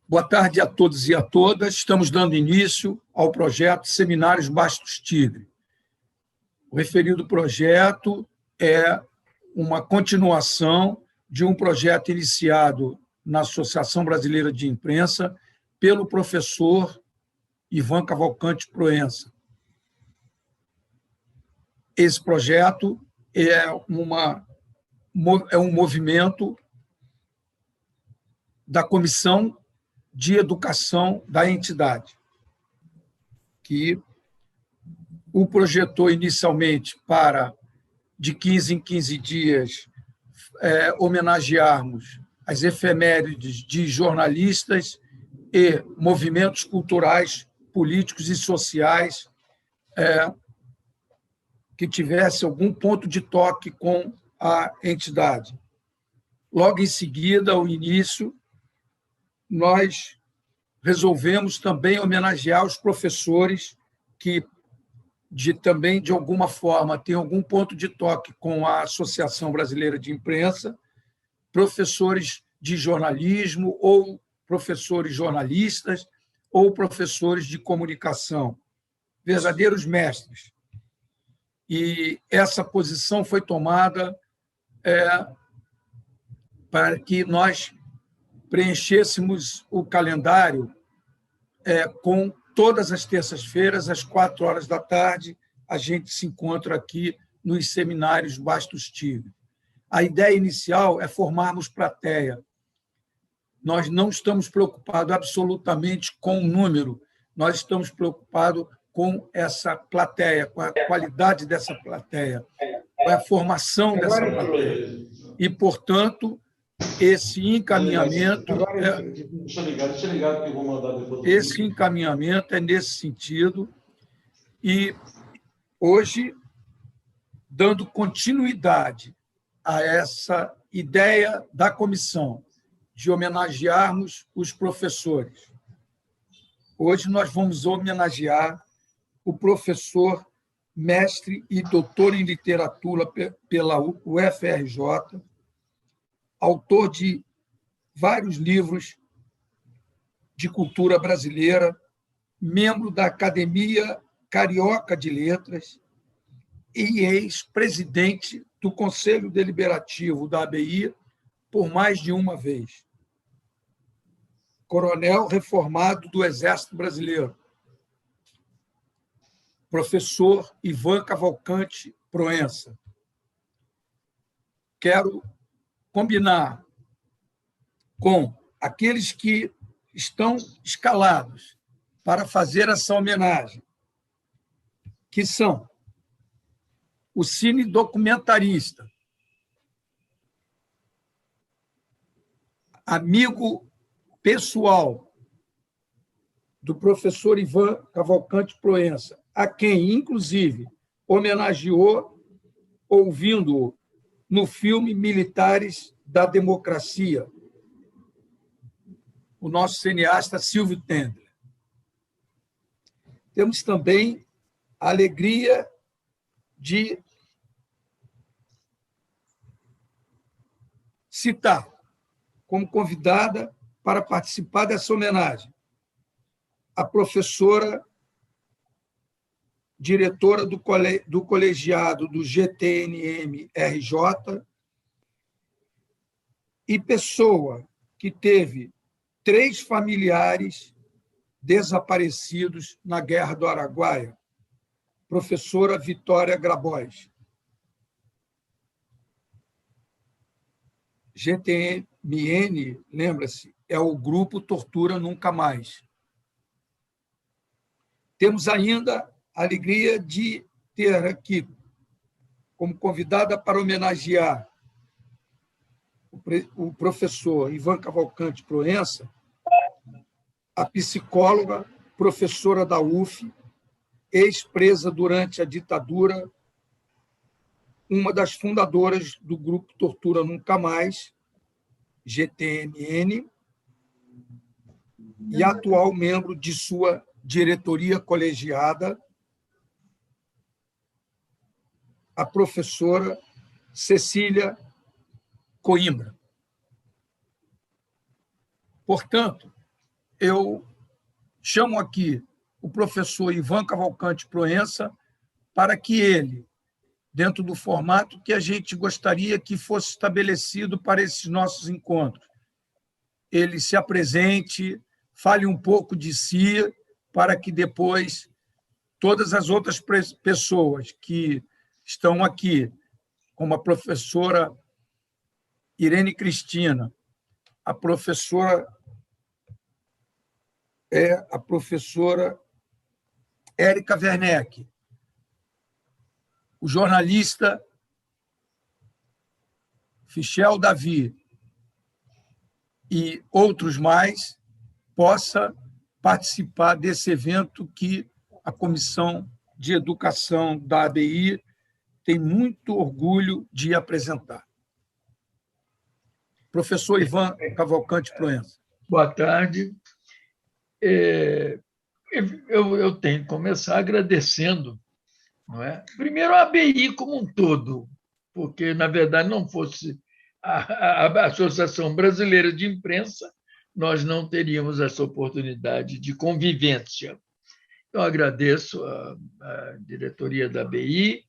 Boa tarde a todos e a todas. Estamos dando início ao projeto Seminários Bastos Tigre. O referido projeto é uma continuação de um projeto iniciado na Associação Brasileira de Imprensa pelo professor Ivan Cavalcante Proença. Esse projeto é um movimento da Comissão de Educação da entidade, que o projetou inicialmente para, de 15 em 15 dias, homenagearmos as efemérides de jornalistas e movimentos culturais, políticos e sociais que tivesse algum ponto de toque com a entidade. Logo em seguida, ao início, nós resolvemos também homenagear os professores que também, de alguma forma, têm algum ponto de toque com a Associação Brasileira de Imprensa, professores de jornalismo ou professores jornalistas ou professores de comunicação, verdadeiros mestres. E essa posição foi tomada para que nós preenchêssemos o calendário com todas as terças-feiras, às 16h, a gente se encontra aqui nos Seminários Bastos Tigre. A ideia inicial é formarmos plateia. Nós não estamos preocupados absolutamente com o número, nós estamos preocupados com essa plateia, com a qualidade dessa plateia, com a formação dessa plateia. E, portanto, esse encaminhamento é nesse sentido. E hoje, dando continuidade a essa ideia da comissão de homenagearmos os professores, hoje nós vamos homenagear o professor, mestre e doutor em literatura pela UFRJ, autor de vários livros de cultura brasileira, membro da Academia Carioca de Letras e ex-presidente do Conselho Deliberativo da ABI por mais de uma vez. Coronel reformado do Exército Brasileiro. Professor Ivan Cavalcante Proença. Quero combinar com aqueles que estão escalados para fazer essa homenagem, que são o cinedocumentarista, amigo pessoal do professor Ivan Cavalcante Proença, a quem, inclusive, homenageou ouvindo-o no filme Militares da Democracia, o nosso cineasta Silvio Tendler. Temos também a alegria de citar como convidada para participar dessa homenagem a professora diretora do colegiado do GTNM-RJ e pessoa que teve 3 familiares desaparecidos na Guerra do Araguaia, professora Vitória Grabois. GTMN, lembra-se, é o grupo Tortura Nunca Mais. Temos ainda a alegria de ter aqui, como convidada para homenagear o professor Ivan Cavalcante Proença, a psicóloga, professora da UF, ex-presa durante a ditadura, uma das fundadoras do grupo Tortura Nunca Mais, GTMN, e atual membro de sua diretoria colegiada, a professora Cecília Coimbra. Portanto, eu chamo aqui o professor Ivan Cavalcante Proença para que ele, dentro do formato que a gente gostaria que fosse estabelecido para esses nossos encontros, ele se apresente, fale um pouco de si, para que depois todas as outras pessoas que estão aqui, como a professora Irene Cristina, a professora Érica Werneck, o jornalista Fichel Davi e outros mais, possa participar desse evento que a Comissão de Educação da ABI tem muito orgulho de apresentar. Professor Ivan Cavalcante Proença. Boa tarde. Eu tenho que começar agradecendo, não é? Primeiro, a ABI como um todo, porque, na verdade, não fosse a Associação Brasileira de Imprensa, nós não teríamos essa oportunidade de convivência. Então, agradeço a diretoria da ABI,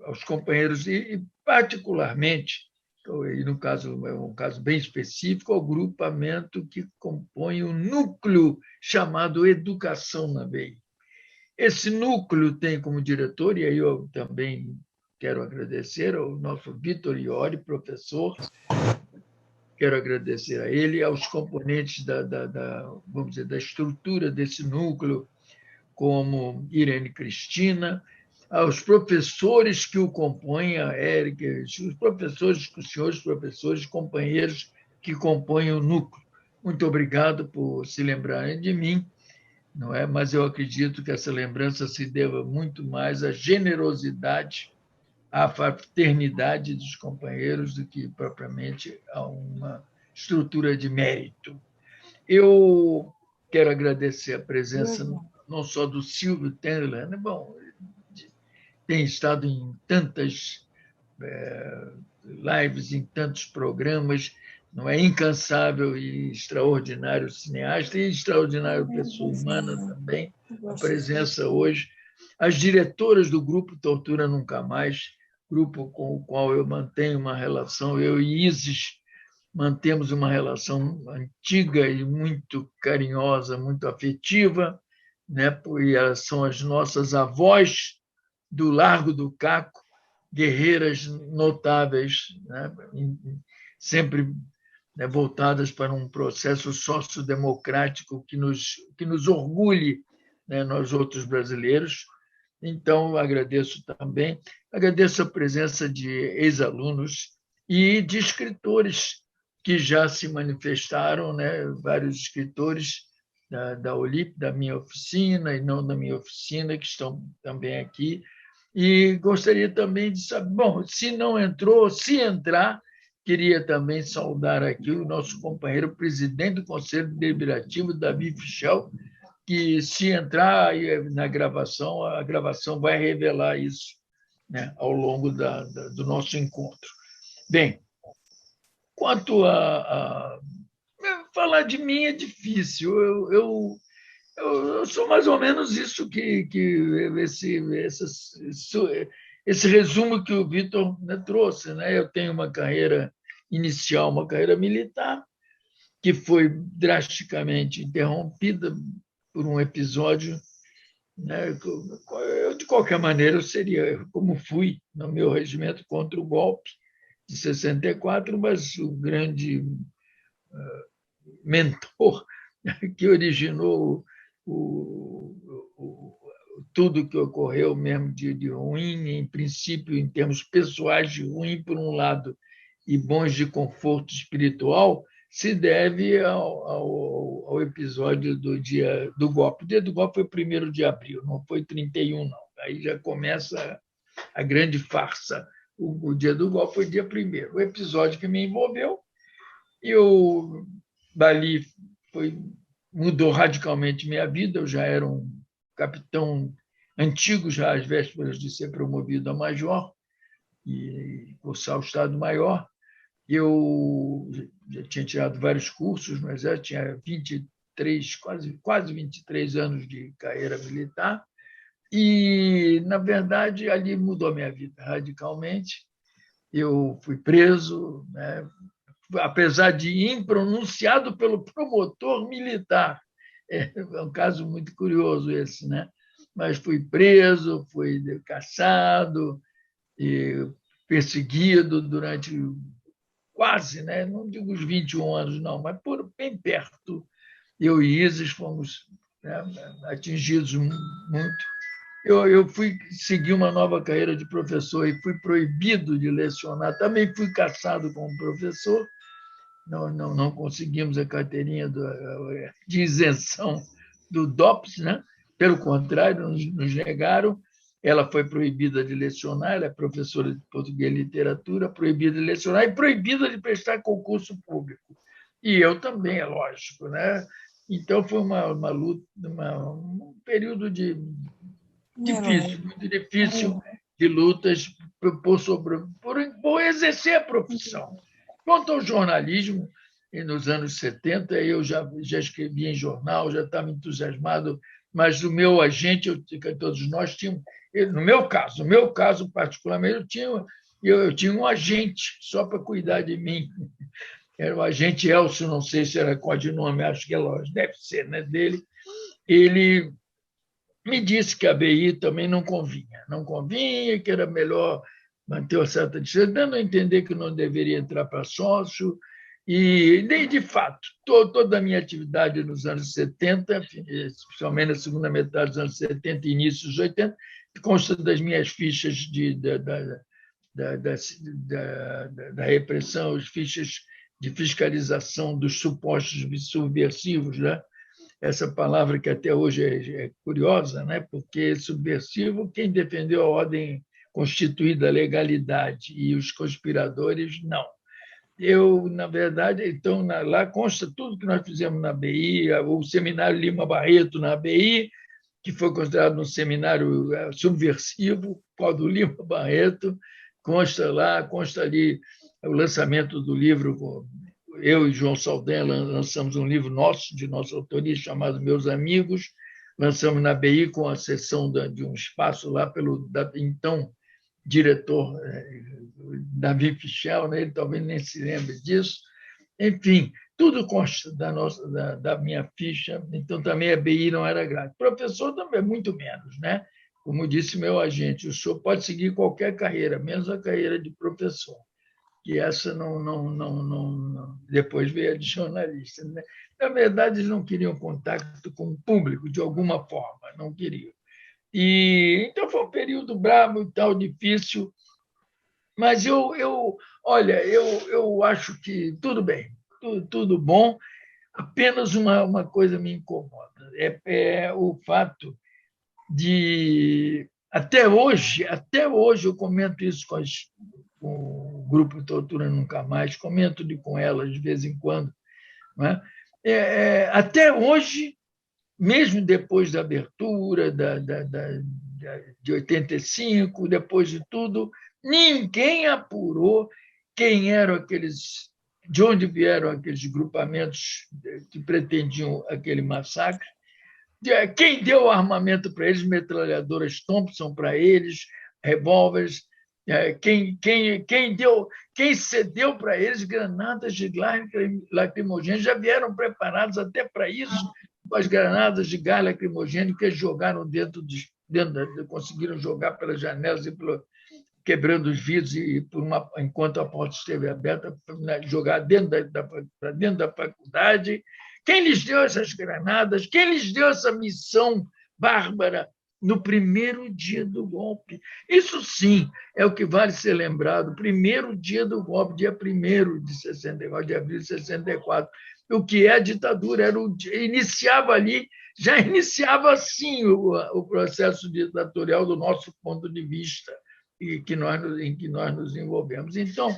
aos companheiros e particularmente, e no caso é um caso bem específico, ao grupamento que compõe o núcleo chamado Educação na ABI. Esse núcleo tem como diretor, e aí eu também quero agradecer ao nosso Vitor Iori, professor, quero agradecer a ele, aos componentes vamos dizer, da estrutura desse núcleo, como Irene Cristina, aos professores que o compõem, a Érica, os professores, os senhores professores, companheiros que compõem o núcleo. Muito obrigado por se lembrarem de mim, não é? Mas eu acredito que essa lembrança se deva muito mais à generosidade, à fraternidade dos companheiros do que propriamente a uma estrutura de mérito. Eu quero agradecer a presença não só do Silvio Tendler, bom, tem estado em tantas lives, em tantos programas, não é? Incansável e extraordinário cineasta e extraordinário pessoa humana também, a presença hoje. As diretoras do grupo Tortura Nunca Mais, grupo com o qual eu mantenho uma relação, eu e Isis mantemos uma relação antiga e muito carinhosa, muito afetiva, né? E elas são as nossas avós do Largo do Caco, guerreiras notáveis, né? Sempre, né, voltadas para um processo sociodemocrático que nos orgulhe, né, nós outros brasileiros. Então, agradeço também, agradeço a presença de ex-alunos e de escritores que já se manifestaram, né, vários escritores da Olip, da minha oficina e não da minha oficina, que estão também aqui. E gostaria também de saber, bom, se não entrou, se entrar, queria também saudar aqui o nosso companheiro presidente do Conselho Deliberativo, Davi Fichel, que se entrar na gravação, a gravação vai revelar isso, né, ao longo do nosso encontro. Bem, quanto a falar de mim é difícil. Eu sou mais ou menos isso esse resumo que o Vitor, né, trouxe, né? Eu tenho uma carreira inicial, uma carreira militar, que foi drasticamente interrompida por um episódio, né? Eu, de qualquer maneira, eu seria, como fui no meu regimento contra o golpe de 64, mas o grande mentor que originou tudo que ocorreu mesmo de ruim, em princípio, em termos pessoais, de ruim por um lado e bons de conforto espiritual, se deve ao episódio do golpe. O dia do golpe foi 1º de abril, não foi 31, não. Aí já começa a grande farsa. O dia do golpe foi dia 1º. O episódio que me envolveu, eu dali mudou radicalmente minha vida. Eu já era um capitão antigo, já às vésperas de ser promovido a major e cursar o Estado-Maior. Eu já tinha tirado vários cursos no Exército, tinha 23, quase 23 anos de carreira militar, e, na verdade, ali mudou a minha vida radicalmente. Eu fui preso, né? Apesar de impronunciado pelo promotor militar. É um caso muito curioso esse, né? Mas fui preso, fui caçado, e perseguido durante quase, né? Não digo os 21 anos, não, mas por bem perto. Eu e Isis fomos, né, atingidos muito. Eu fui seguir uma nova carreira de professor e fui proibido de lecionar. Também fui caçado como professor. Não conseguimos a carteirinha de isenção do DOPS, né? Pelo contrário, nos negaram. Ela foi proibida de lecionar, ela é professora de português e literatura, proibida de lecionar e proibida de prestar concurso público. E eu também, é lógico, né? Então, foi uma luta, um período difícil, muito difícil de lutas por exercer a profissão. Quanto ao jornalismo, nos anos 70, eu já escrevia em jornal, já estava entusiasmado, mas o meu agente, todos nós tínhamos, no meu caso particularmente, eu tinha um agente só para cuidar de mim. Era o agente Elcio, não sei se era codinome, acho que deve ser, né, dele. Ele me disse que a BI também não convinha, que era melhor manter uma certa distância, dando a entender que não deveria entrar para sócio. E, de fato, toda a minha atividade nos anos 70, especialmente na segunda metade dos anos 70 e início dos 80, consta das minhas fichas da repressão, as fichas de fiscalização dos supostos subversivos, né? Essa palavra que até hoje é curiosa, né? Porque subversivo, quem defendeu a ordem constituída, a legalidade, e os conspiradores, não. Eu, na verdade, então, lá consta tudo que nós fizemos na ABI, o seminário Lima Barreto na ABI, que foi considerado um seminário subversivo, Paulo Lima Barreto, consta ali o lançamento do livro. Eu e João Saldanha lançamos um livro nosso, de nossa autoria, chamado Meus Amigos. Lançamos na BI com a cessão de um espaço lá pelo então diretor Davi Fischel, né? Ele talvez nem se lembre disso. Enfim, tudo consta da minha ficha, então também a BI não era grátis. Professor também, muito menos, né? Como disse meu agente, o senhor pode seguir qualquer carreira, menos a carreira de professor. E essa não. Depois veio a de jornalista, né? Na verdade, eles não queriam contato com o público, de alguma forma, não queriam. Então, foi um período bravo e tal, difícil, mas olha, eu acho que tudo bem, tudo bom, apenas uma coisa me incomoda, é o fato de, até hoje eu comento isso com o grupo Tortura Nunca Mais, comento com elas de vez em quando, né? Até hoje, mesmo depois da abertura de 85, depois de tudo, ninguém apurou quem eram aqueles, de onde vieram aqueles grupamentos que pretendiam aquele massacre, quem deu armamento para eles, metralhadoras Thompson para eles, revólveres, quem cedeu para eles granadas de lacrimogêneo, já vieram preparados até para isso, com as granadas de gás lacrimogêneo que eles jogaram conseguiram jogar pelas janelas e quebrando os vidros, e enquanto a porta esteve aberta, jogar para dentro da faculdade. Quem lhes deu essas granadas? Quem lhes deu essa missão bárbara no primeiro dia do golpe? Isso sim é o que vale ser lembrado. Primeiro dia do golpe, dia 1º de 64, de abril de 64. O que é a ditadura? Já iniciava assim o processo ditatorial do nosso ponto de vista, em que nós nos envolvemos. Então,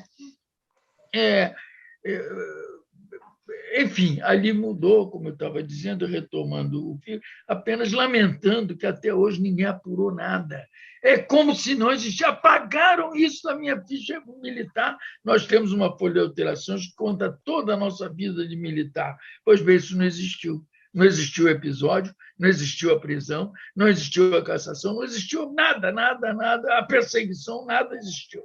enfim, ali mudou, como eu estava dizendo, retomando o fio, apenas lamentando que até hoje ninguém apurou nada. É como se nós já apagaram isso da minha ficha militar. Nós temos uma folha de alterações que conta toda a nossa vida de militar. Pois bem, isso não existiu. Não existiu o episódio, não existiu a prisão, não existiu a cassação, não existiu nada, nada, nada. A perseguição, nada existiu.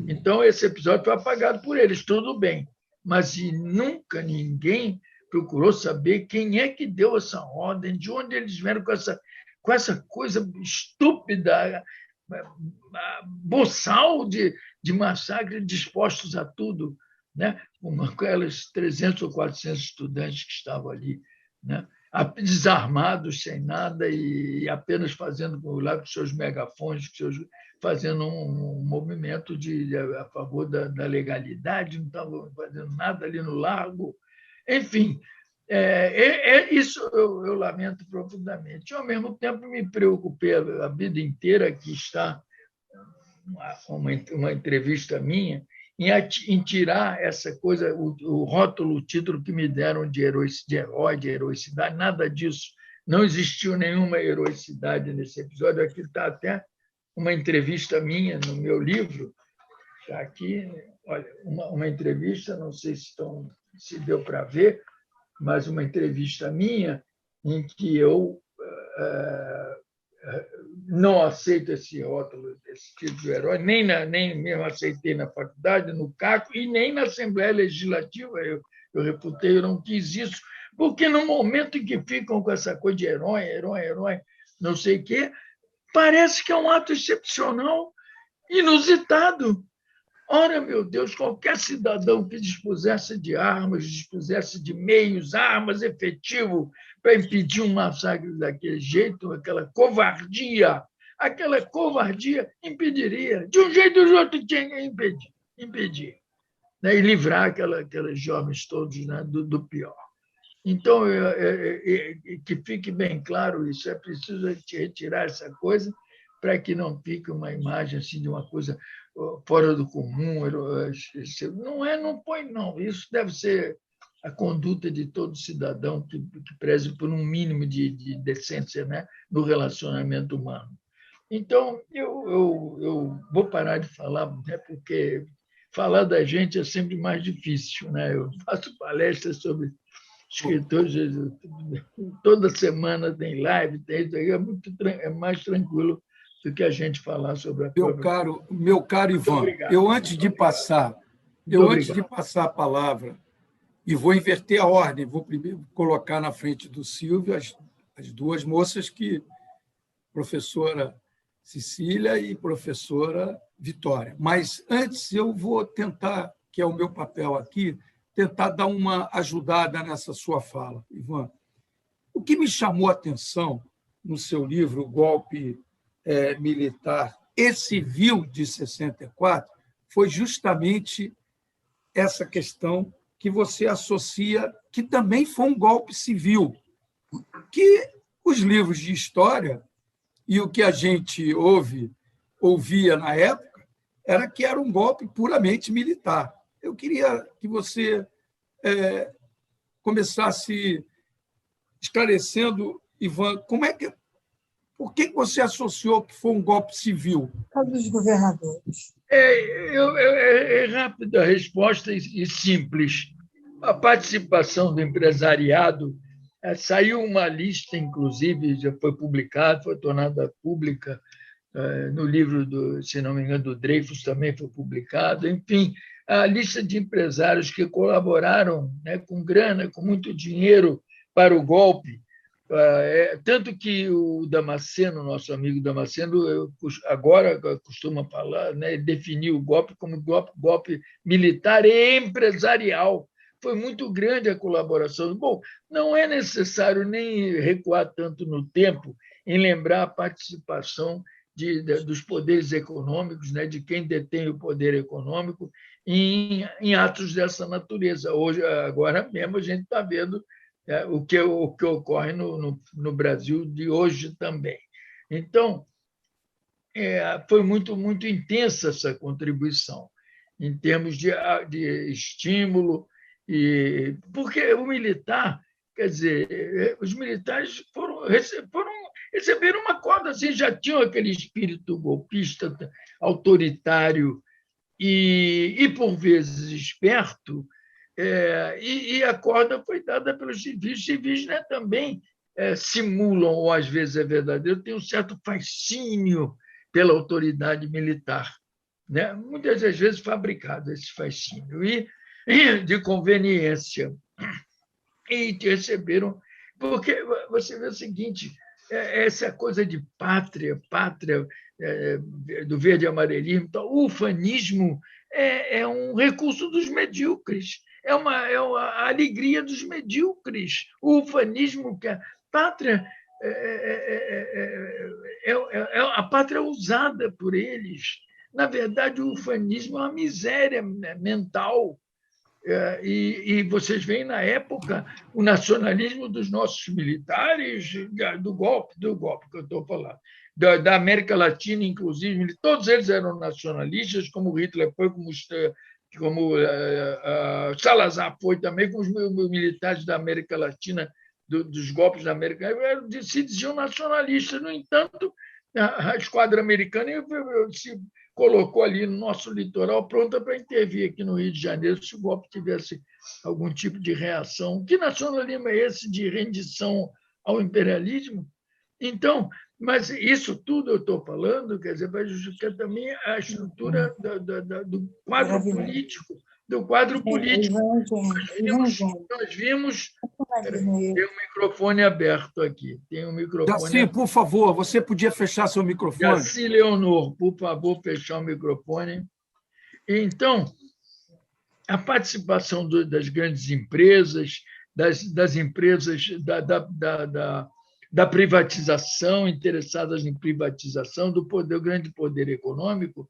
Então, esse episódio foi apagado por eles, tudo bem. Mas nunca ninguém procurou saber quem é que deu essa ordem, de onde eles vieram com essa coisa estúpida, boçal de massacre, dispostos a tudo, né? Com aquelas 300 ou 400 estudantes que estavam ali, né? Desarmados, sem nada, e apenas fazendo lá com seus megafones, fazendo um movimento a favor da legalidade, não estavam fazendo nada ali no largo. Enfim, isso eu lamento profundamente. Ao mesmo tempo, me preocupei a vida inteira, que está uma entrevista minha, em tirar essa coisa, o rótulo, o título que me deram de herói, de heroicidade, nada disso. Não existiu nenhuma heroicidade nesse episódio. Aqui está até uma entrevista minha no meu livro, está aqui, olha, uma entrevista, não sei se deu para ver, mas uma entrevista minha em que eu não aceito esse rótulo, esse tipo de herói, nem mesmo aceitei na faculdade, no CACO, e nem na Assembleia Legislativa eu refutei, eu não quis isso, porque no momento em que ficam com essa coisa de herói, não sei o quê, parece que é um ato excepcional, inusitado. Ora, meu Deus, qualquer cidadão que dispusesse de armas, dispusesse de meios, armas efetivo para impedir um massacre daquele jeito, aquela covardia impediria. De um jeito ou de outro tinha que impedir, né? E livrar aquelas jovens todos, né, do pior. Então, que fique bem claro isso, é preciso retirar essa coisa para que não fique uma imagem assim de uma coisa fora do comum. Não põe, não. Isso deve ser a conduta de todo cidadão que preze por um mínimo de decência, né, no relacionamento humano. Então, eu vou parar de falar, né, porque falar da gente é sempre mais difícil, né? Eu faço palestras sobre escritores, toda semana tem live, tem isso aí, é mais tranquilo do que a gente falar sobre a própria. Meu caro Ivan, antes de passar a palavra, e vou inverter a ordem, vou primeiro colocar na frente do Silvio as duas moças professora Cecília e professora Vitória. Mas antes eu vou tentar, que é o meu papel aqui, tentar dar uma ajudada nessa sua fala, Ivan. O que me chamou a atenção no seu livro, O Golpe Militar e Civil de 64, foi justamente essa questão que você associa, que também foi um golpe civil, que os livros de história e o que a gente ouvia na época era que era um golpe puramente militar. Eu queria que você começasse esclarecendo, Ivan, por que você associou que foi um golpe civil? Por causa dos governadores. É rápida a resposta e simples. A participação do empresariado, saiu uma lista, inclusive, já foi publicada, foi tornada pública no livro, se não me engano, do Dreyfus, também foi publicado. Enfim, a lista de empresários que colaboraram, né, com grana, com muito dinheiro para o golpe. Tanto que o Damasceno, nosso amigo Damasceno, agora costuma falar, né, definiu o golpe como golpe militar e empresarial. Foi muito grande a colaboração. Bom, não é necessário nem recuar tanto no tempo em lembrar a participação dos poderes econômicos, né, de quem detém o poder econômico em atos dessa natureza. Agora mesmo, a gente está vendo o que ocorre no Brasil de hoje também. Então, foi muito, muito intensa essa contribuição, em termos de estímulo Porque o militar, quer dizer, os militares receberam uma corda, assim, já tinham aquele espírito golpista, autoritário e por vezes, esperto, e a corda foi dada pelos civis. Os civis, né, também simulam, ou às vezes é verdadeiro, tem um certo fascínio pela autoridade militar, né? Muitas das vezes fabricado esse fascínio, e de conveniência. E receberam. Porque você vê o seguinte: essa coisa de pátria, do verde e amarelismo, o ufanismo é um recurso dos medíocres, é a alegria dos medíocres. O ufanismo, que a pátria a pátria usada por eles. Na verdade, o ufanismo é uma miséria mental. E vocês veem, na época, o nacionalismo dos nossos militares, do golpe que eu estou falando, da América Latina, inclusive, todos eles eram nacionalistas, como Hitler foi, como Salazar foi também, com os militares da América Latina, dos golpes da América, se diziam nacionalistas. No entanto, a esquadra americana se colocou ali no nosso litoral, pronta para intervir aqui no Rio de Janeiro, se o golpe tivesse algum tipo de reação. Que nacionalismo é esse de rendição ao imperialismo? Então, mas isso tudo eu estou falando, quer dizer, vai justificar também a estrutura do quadro político. Nós vimos. Tem um microfone aberto aqui. Jaci, por favor, você podia fechar seu microfone? Jaci Leonor, por favor, fechar o microfone. Então, a participação das grandes empresas, das empresas da privatização, interessadas em privatização, do grande poder econômico,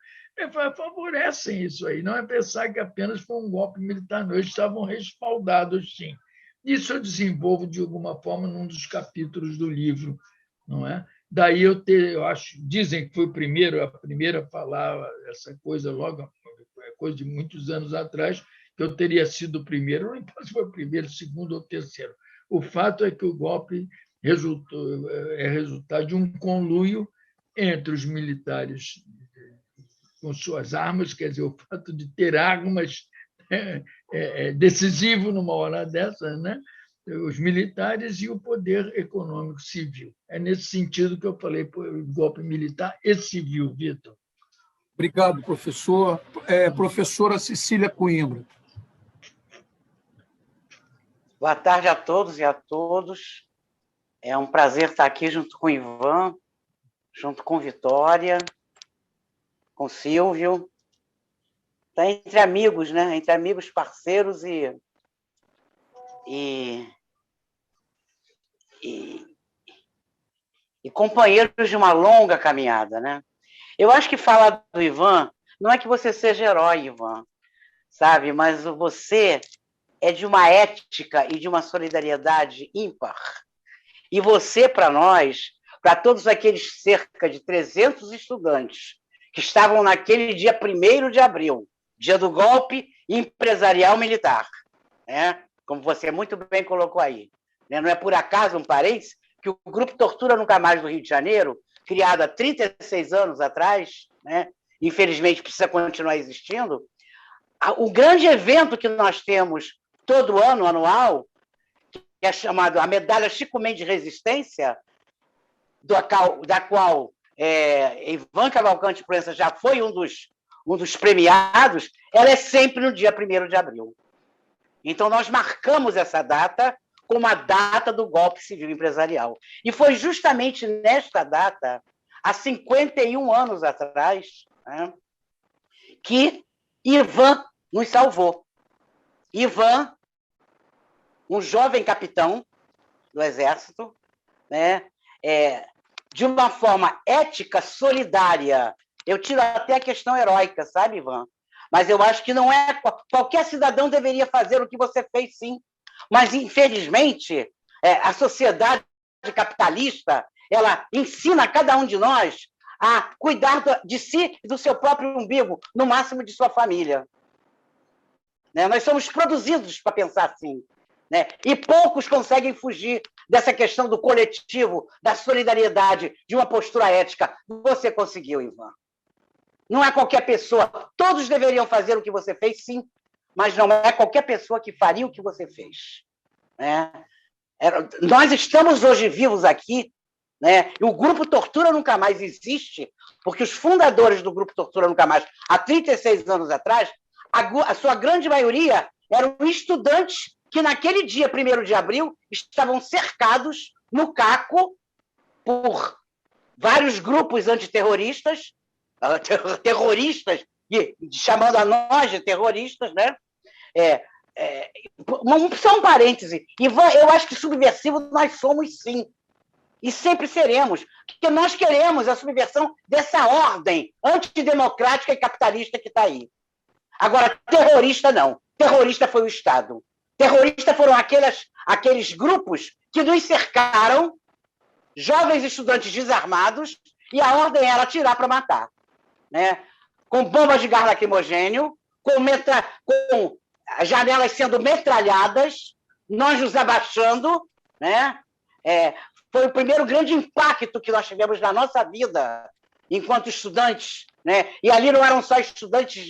favorecem isso aí. Não é pensar que apenas foi um golpe militar, não. Eles estavam respaldados, sim. Isso eu desenvolvo, de alguma forma, num dos capítulos do livro, não é? Daí eu acho, dizem que foi a primeira a falar essa coisa logo, coisa de muitos anos atrás, que eu teria sido o primeiro. Não importa se foi o primeiro, segundo ou terceiro. O fato é que o golpe é resultado de um conluio entre os militares com suas armas, quer dizer, o fato de ter armas é decisivo numa hora dessa, né? Os militares e o poder econômico civil. É nesse sentido que eu falei, golpe militar e civil, Vitor. Obrigado, professor. Professora Cecília Coimbra. Boa tarde a todos e a todos. É um prazer estar aqui junto com o Ivan, junto com Vitória, com Silvio. Está entre amigos, né? Entre amigos, parceiros e companheiros de uma longa caminhada, né? Eu acho que falar do Ivan não é que você seja herói, Ivan, sabe? Mas você é de uma ética e de uma solidariedade ímpar. E você, para nós, para todos aqueles cerca de 300 estudantes que estavam naquele dia 1º de abril, dia do golpe empresarial militar, né? Como você muito bem colocou aí. Não é por acaso, um parênteses, que o Grupo Tortura Nunca Mais do Rio de Janeiro, criado há 36 anos atrás, né? Infelizmente precisa continuar existindo, o grande evento que nós temos todo ano, anual, que é chamado a Medalha Chico Mendes Resistência, da qual Ivan Cavalcante Proença já foi um dos premiados, ela é sempre no dia 1º de abril. Então, nós marcamos essa data como a data do golpe civil empresarial. E foi justamente nesta data, há 51 anos atrás, né, que Ivan nos salvou. Ivan, um jovem capitão do Exército, né, de uma forma ética, solidária. Eu tiro até a questão heróica, sabe, Ivan? Mas eu acho que não é... Qualquer cidadão deveria fazer o que você fez, sim. Mas, infelizmente, a sociedade capitalista, ela ensina a cada um de nós a cuidar de si e do seu próprio umbigo, no máximo de sua família. né? Nós somos produzidos para pensar assim, né? E poucos conseguem fugir dessa questão do coletivo, da solidariedade, de uma postura ética. Você conseguiu, Ivan. Não é qualquer pessoa. Todos deveriam fazer o que você fez, sim, mas não é qualquer pessoa que faria o que você fez, né? Nós estamos hoje vivos aqui, né? E o Grupo Tortura Nunca Mais existe, porque os fundadores do Grupo Tortura Nunca Mais, há 36 anos atrás, a sua grande maioria eram estudantes que, naquele dia, 1º de abril, estavam cercados no Caco por vários grupos antiterroristas, terroristas, chamando a nós de terroristas, né? Só um parêntese. Ivan, eu acho que subversivo nós somos, sim. E sempre seremos. Porque nós queremos a subversão dessa ordem antidemocrática e capitalista que está aí. Agora, terrorista não. Terrorista foi o Estado. Terrorista foram aqueles grupos que nos cercaram, jovens estudantes desarmados, e a ordem era atirar para matar, né? Com bombas de gás lacrimogênio, com as janelas sendo metralhadas, nós nos abaixando, né? Foi o primeiro grande impacto que nós tivemos na nossa vida enquanto estudantes, né? E ali não eram só estudantes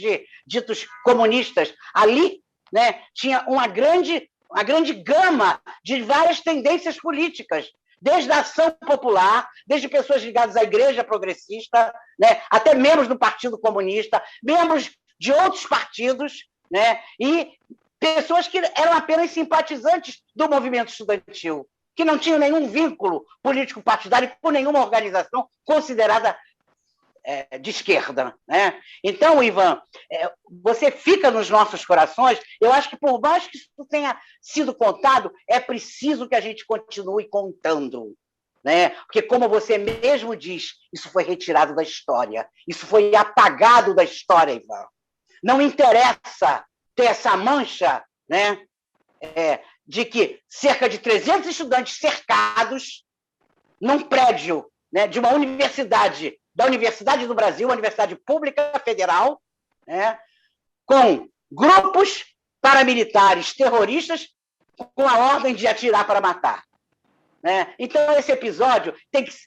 ditos comunistas, ali, né, tinha uma grande gama de várias tendências políticas, desde a ação popular, desde pessoas ligadas à Igreja Progressista, né, até membros do Partido Comunista, membros de outros partidos, né, e pessoas que eram apenas simpatizantes do movimento estudantil, que não tinham nenhum vínculo político-partidário com nenhuma organização considerada de esquerda, né? Então, Ivan, você fica nos nossos corações. Eu acho que, por mais que isso tenha sido contado, é preciso que a gente continue contando, né? Porque, como você mesmo diz, isso foi retirado da história, isso foi apagado da história, Ivan. Não interessa ter essa mancha, né, de que cerca de 300 estudantes cercados num prédio, né, de uma universidade, da Universidade do Brasil, uma universidade pública federal, né, com grupos paramilitares terroristas com a ordem de atirar para matar, né? Então, esse episódio,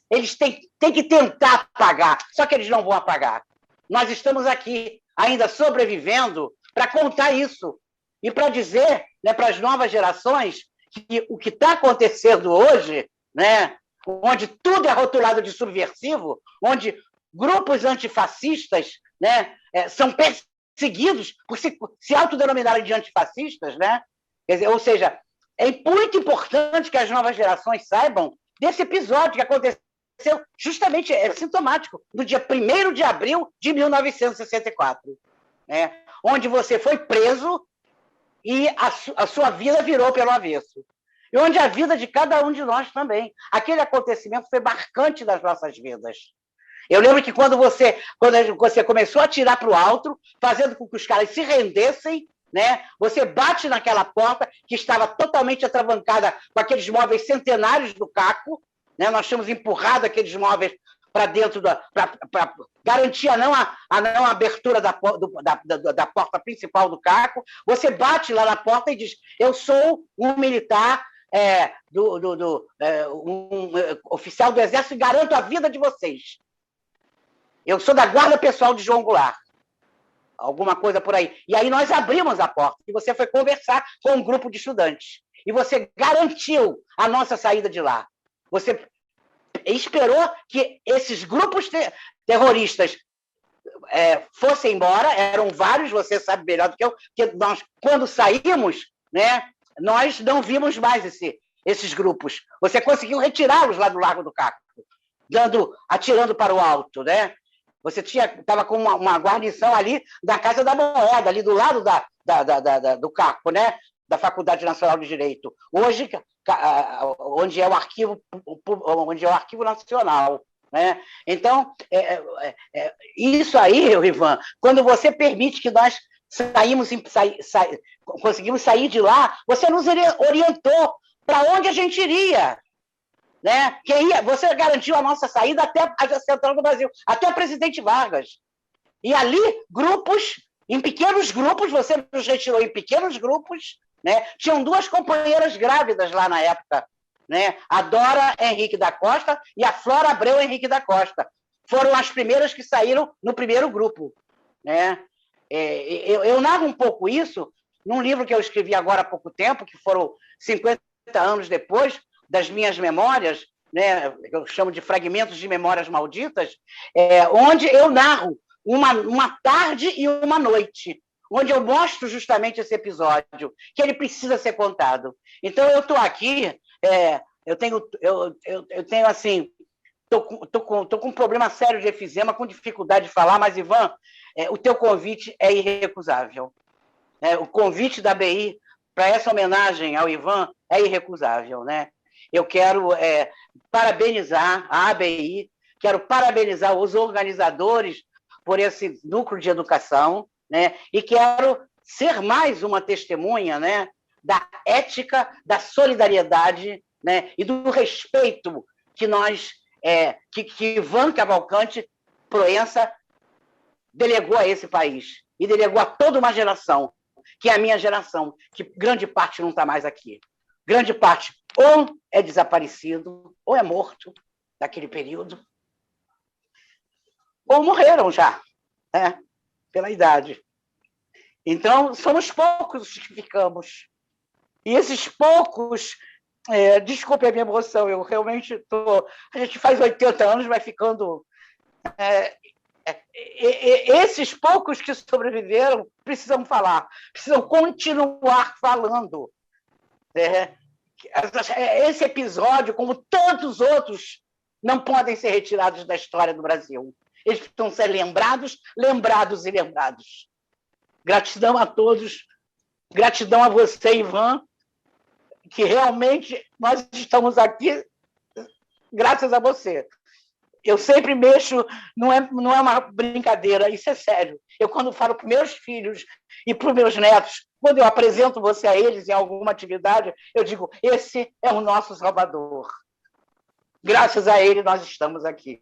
eles têm que tentar apagar, só que eles não vão apagar. Nós estamos aqui, ainda sobrevivendo, para contar isso e para dizer, né, para as novas gerações que o que está acontecendo hoje, né, onde tudo é rotulado de subversivo, onde grupos antifascistas, né, são perseguidos por se autodenominarem de antifascistas, né? Quer dizer, ou seja, é muito importante que as novas gerações saibam desse episódio que aconteceu justamente, sintomático, no dia 1º de abril de 1964, né, onde você foi preso e a sua vida virou pelo avesso. E onde a vida de cada um de nós também. Aquele acontecimento foi marcante das nossas vidas. Eu lembro que quando você começou a atirar para o alto, fazendo com que os caras se rendessem, né, você bate naquela porta que estava totalmente atravancada com aqueles móveis centenários do Caco, né, nós tínhamos empurrado aqueles móveis para dentro, para garantir a não abertura da porta principal do Caco. Você bate lá na porta e diz: eu sou um militar, um oficial do Exército, e garanto a vida de vocês. Eu sou da Guarda Pessoal de João Goulart. Alguma coisa por aí. E aí nós abrimos a porta e você foi conversar com um grupo de estudantes. E você garantiu a nossa saída de lá. Você esperou que esses grupos terroristas fossem embora, eram vários, você sabe melhor do que eu, porque nós, quando saímos, né, nós não vimos mais esses grupos. Você conseguiu retirá-los lá do Largo do Caco, atirando para o alto, né? Você estava com uma guarnição ali da Casa da Moeda, ali do lado do Caco, né? Da Faculdade Nacional de Direito. Hoje, onde é o Arquivo Nacional, né? Então, isso aí, Ivan, quando você permite que nós conseguimos sair de lá, você nos orientou para onde a gente iria, né? Você garantiu a nossa saída até a Central do Brasil, até o presidente Vargas. E ali, grupos em pequenos grupos, você nos retirou em pequenos grupos, né? Tinham 2 companheiras grávidas lá na época, né? A Dora Henrique da Costa e a Flora Abreu Henrique da Costa. Foram as primeiras que saíram no primeiro grupo, né? Eu narro um pouco isso num livro que eu escrevi agora há pouco tempo, que foram 50 anos depois das minhas memórias, né? Eu chamo de Fragmentos de Memórias Malditas, onde eu narro uma tarde e uma noite, onde eu mostro justamente esse episódio, que ele precisa ser contado. Então, eu estou aqui, eu tenho assim, estou com um problema sério de efizema, com dificuldade de falar, mas, Ivan, o teu convite é irrecusável. O convite da ABI para essa homenagem ao Ivan é irrecusável, né? Eu quero parabenizar a ABI, quero parabenizar os organizadores por esse núcleo de educação, né? E quero ser mais uma testemunha, né, da ética, da solidariedade, né, e do respeito que que Ivan Cavalcante Proença delegou a esse país e delegou a toda uma geração, que é a minha geração, que grande parte não está mais aqui. Grande parte ou é desaparecido, ou é morto naquele período, ou morreram já, né, pela idade. Então, somos poucos os que ficamos. E esses poucos... desculpe a minha emoção, eu realmente estou... A gente faz 80 anos, vai ficando... esses poucos que sobreviveram precisam falar, precisam continuar falando. Esse episódio, como todos os outros, não podem ser retirados da história do Brasil. Eles precisam ser lembrados, lembrados e lembrados. Gratidão a todos, gratidão a você, Ivan, que realmente nós estamos aqui graças a você. Eu sempre mexo, não é uma brincadeira, isso é sério. Eu, quando falo para os meus filhos e para os meus netos, quando eu apresento você a eles em alguma atividade, eu digo, esse é o nosso Salvador. Graças a ele, nós estamos aqui.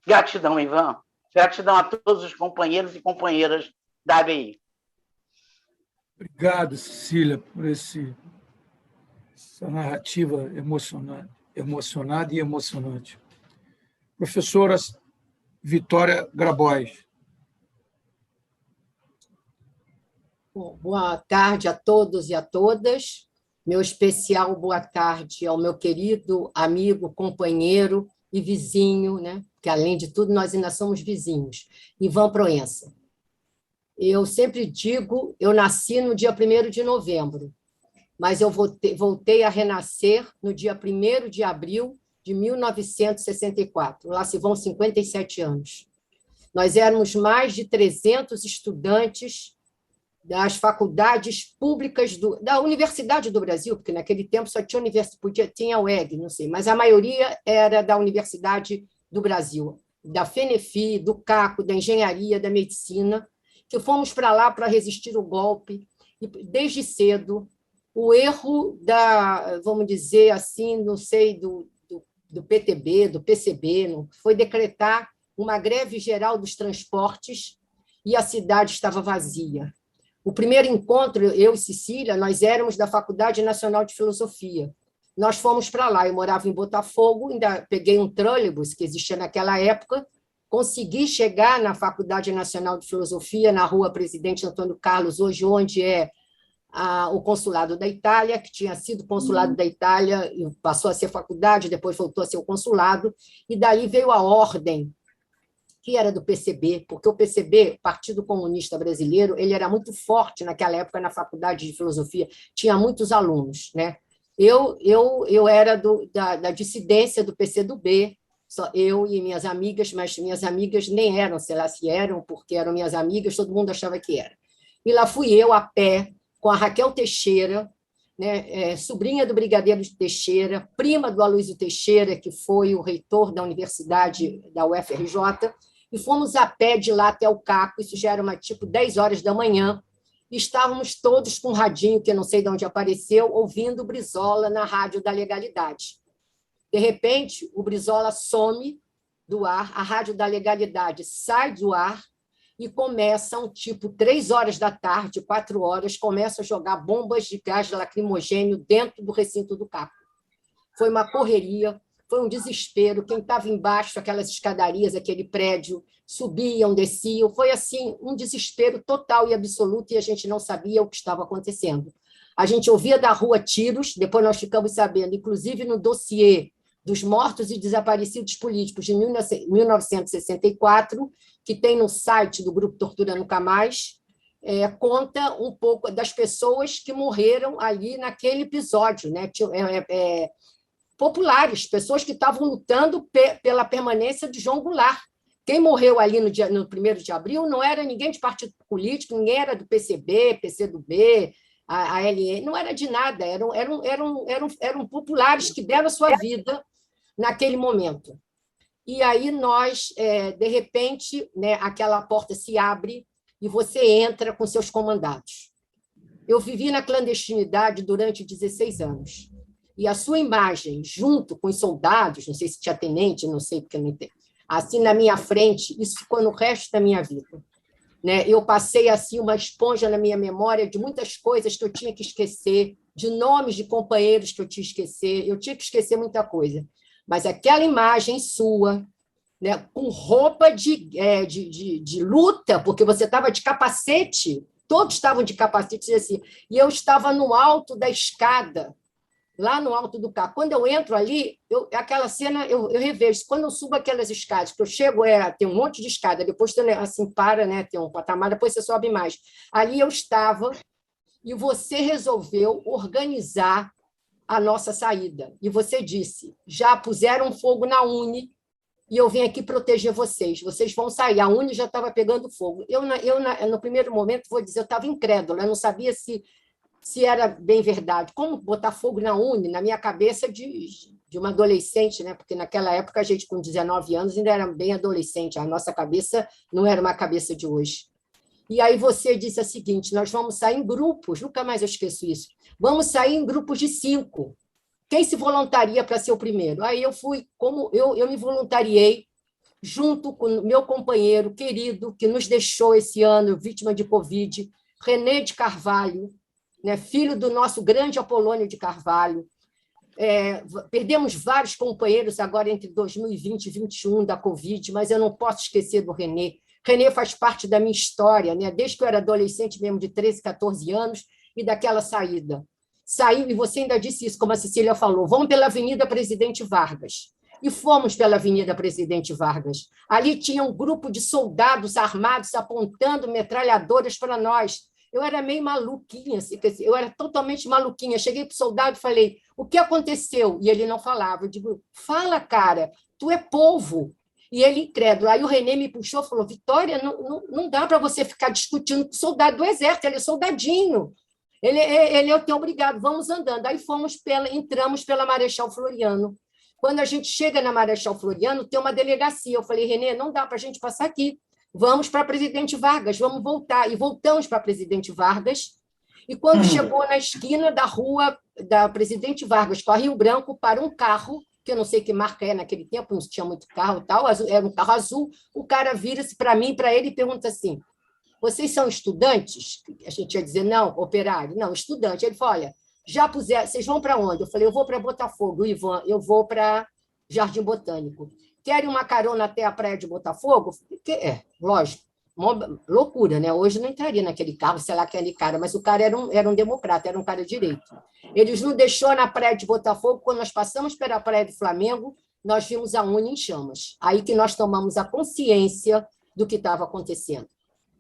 Gratidão, Ivan. Gratidão a todos os companheiros e companheiras da ABI. Obrigado, Cecília, por essa narrativa emocionada e emocionante. Professora Vitória Grabois. Bom, boa tarde a todos e a todas. Meu especial boa tarde ao meu querido amigo, companheiro e vizinho, né? Que, além de tudo, nós ainda somos vizinhos, Ivan Proença. Eu sempre digo, eu nasci no dia 1º de novembro, mas eu voltei a renascer no dia 1º de abril de 1964. Lá se vão 57 anos. Nós éramos mais de 300 estudantes das faculdades públicas da Universidade do Brasil, porque naquele tempo só tinha a UEG, não sei, mas a maioria era da Universidade do Brasil, da FENEFI, do CACO, da Engenharia, da Medicina, que fomos para lá para resistir o golpe, e desde cedo o erro vamos dizer assim, não sei, do PTB, do PCB, foi decretar uma greve geral dos transportes e a cidade estava vazia. O primeiro encontro, eu e Cecília, nós éramos da Faculdade Nacional de Filosofia. Nós fomos para lá, eu morava em Botafogo, ainda peguei um trolebus que existia naquela época, consegui chegar na Faculdade Nacional de Filosofia, na Rua Presidente Antônio Carlos, hoje onde é o Consulado da Itália, que tinha sido Consulado da Itália, e passou a ser faculdade, depois voltou a ser o consulado, e daí veio a ordem, que era do PCB, porque o PCB, Partido Comunista Brasileiro, ele era muito forte naquela época na Faculdade de Filosofia, tinha muitos alunos, né? Eu era da dissidência do PCdoB, só eu e minhas amigas, mas minhas amigas nem eram, sei lá se eram, porque eram minhas amigas, todo mundo achava que era. E lá fui eu, a pé, com a Raquel Teixeira, né, sobrinha do Brigadeiro Teixeira, prima do Aloysio Teixeira, que foi o reitor da Universidade da UFRJ, e fomos a pé de lá até o CACO, isso já era tipo 10 horas da manhã, e estávamos todos com um radinho, que eu não sei de onde apareceu, ouvindo o Brizola na Rádio da Legalidade. De repente, o Brizola some do ar, a Rádio da Legalidade sai do ar, e começam, tipo, 3 horas da tarde, 4 horas, começam a jogar bombas de gás lacrimogêneo dentro do recinto do CAP. Foi uma correria, foi um desespero. Quem estava embaixo, aquelas escadarias, aquele prédio, subiam, desciam. Foi assim um desespero total e absoluto, e a gente não sabia o que estava acontecendo. A gente ouvia da rua tiros, depois nós ficamos sabendo, inclusive no dossiê dos mortos e desaparecidos políticos de 1964, que tem no site do Grupo Tortura Nunca Mais, conta um pouco das pessoas que morreram ali naquele episódio, né? Populares, pessoas que estavam lutando pela permanência de João Goulart. Quem morreu ali no 1º de abril não era ninguém de partido político, ninguém era do PCB, PCdoB, a LN, não era de nada, eram populares que deram a sua vida naquele momento. E aí nós, de repente, né, aquela porta se abre e você entra com seus comandados. Eu vivi na clandestinidade durante 16 anos. E a sua imagem, junto com os soldados, não sei se tinha tenente, não sei porque não entendo, assim na minha frente, isso ficou no resto da minha vida. Né? Eu passei assim uma esponja na minha memória de muitas coisas que eu tinha que esquecer, de nomes de companheiros que eu tinha que esquecer, eu tinha que esquecer muita coisa. Mas aquela imagem sua, né, com roupa de luta, porque você estava de capacete, todos estavam de capacete, assim, e eu estava no alto da escada, lá no alto do carro. Quando eu entro ali, aquela cena eu revejo. Quando eu subo aquelas escadas, que eu chego, tem um monte de escada, depois tem, assim, né, tem um patamar, depois você sobe mais. Ali eu estava, e você resolveu organizar a nossa saída. E você disse, já puseram fogo na Uni, e eu vim aqui proteger vocês. Vocês vão sair. A Uni já estava pegando fogo. No primeiro momento, vou dizer, eu estava incrédula, eu não sabia se era bem verdade. Como botar fogo na Uni, na minha cabeça de uma adolescente, né? Porque naquela época a gente, com 19 anos, ainda era bem adolescente, a nossa cabeça não era uma cabeça de hoje. E aí você disse o seguinte, nós vamos sair em grupos, nunca mais eu esqueço isso, vamos sair em grupos de 5. Quem se voluntaria para ser o primeiro? Aí eu fui, como eu me voluntariei, junto com o meu companheiro querido, que nos deixou esse ano, vítima de Covid, René de Carvalho, né, filho do nosso grande Apolônio de Carvalho. Perdemos vários companheiros agora entre 2020 e 2021 da Covid, mas eu não posso esquecer do René. René faz parte da minha história, né, desde que eu era adolescente mesmo, de 13, 14 anos, e daquela saída. Saiu, e você ainda disse isso, como a Cecília falou, vamos pela Avenida Presidente Vargas. E fomos pela Avenida Presidente Vargas. Ali tinha um grupo de soldados armados apontando metralhadoras para nós. Eu era meio maluquinha, assim, eu era totalmente maluquinha. Cheguei para o soldado e falei, o que aconteceu? E ele não falava. Eu digo, fala, cara, tu é polvo. E ele incrédulo. Aí o René me puxou e falou, Vitória, não dá para você ficar discutindo com o soldado do Exército, ele é soldadinho. Ele é o teu obrigado, vamos andando. Aí entramos pela Marechal Floriano. Quando a gente chega na Marechal Floriano, tem uma delegacia. Eu falei, René, não dá para a gente passar aqui. Vamos para Presidente Vargas, vamos voltar. E voltamos para Presidente Vargas. E quando chegou na esquina da rua da Presidente Vargas, com a Rio Branco, para um carro, que eu não sei que marca é naquele tempo, não tinha muito carro e tal, era um carro azul, o cara vira-se para mim, para ele, e pergunta assim, vocês são estudantes? A gente ia dizer, não, operário. Não, estudante. Ele falou, olha, já puseram, vocês vão para onde? Eu falei, eu vou para Botafogo, Ivan, eu vou para Jardim Botânico. Querem uma carona até a praia de Botafogo? Lógico, uma loucura, né? Hoje não entraria naquele carro, sei lá, aquele cara, mas o cara era um democrata, era um cara direito. Eles nos deixou na praia de Botafogo, quando nós passamos pela praia do Flamengo, nós vimos a Uni em chamas. Aí que nós tomamos a consciência do que estava acontecendo.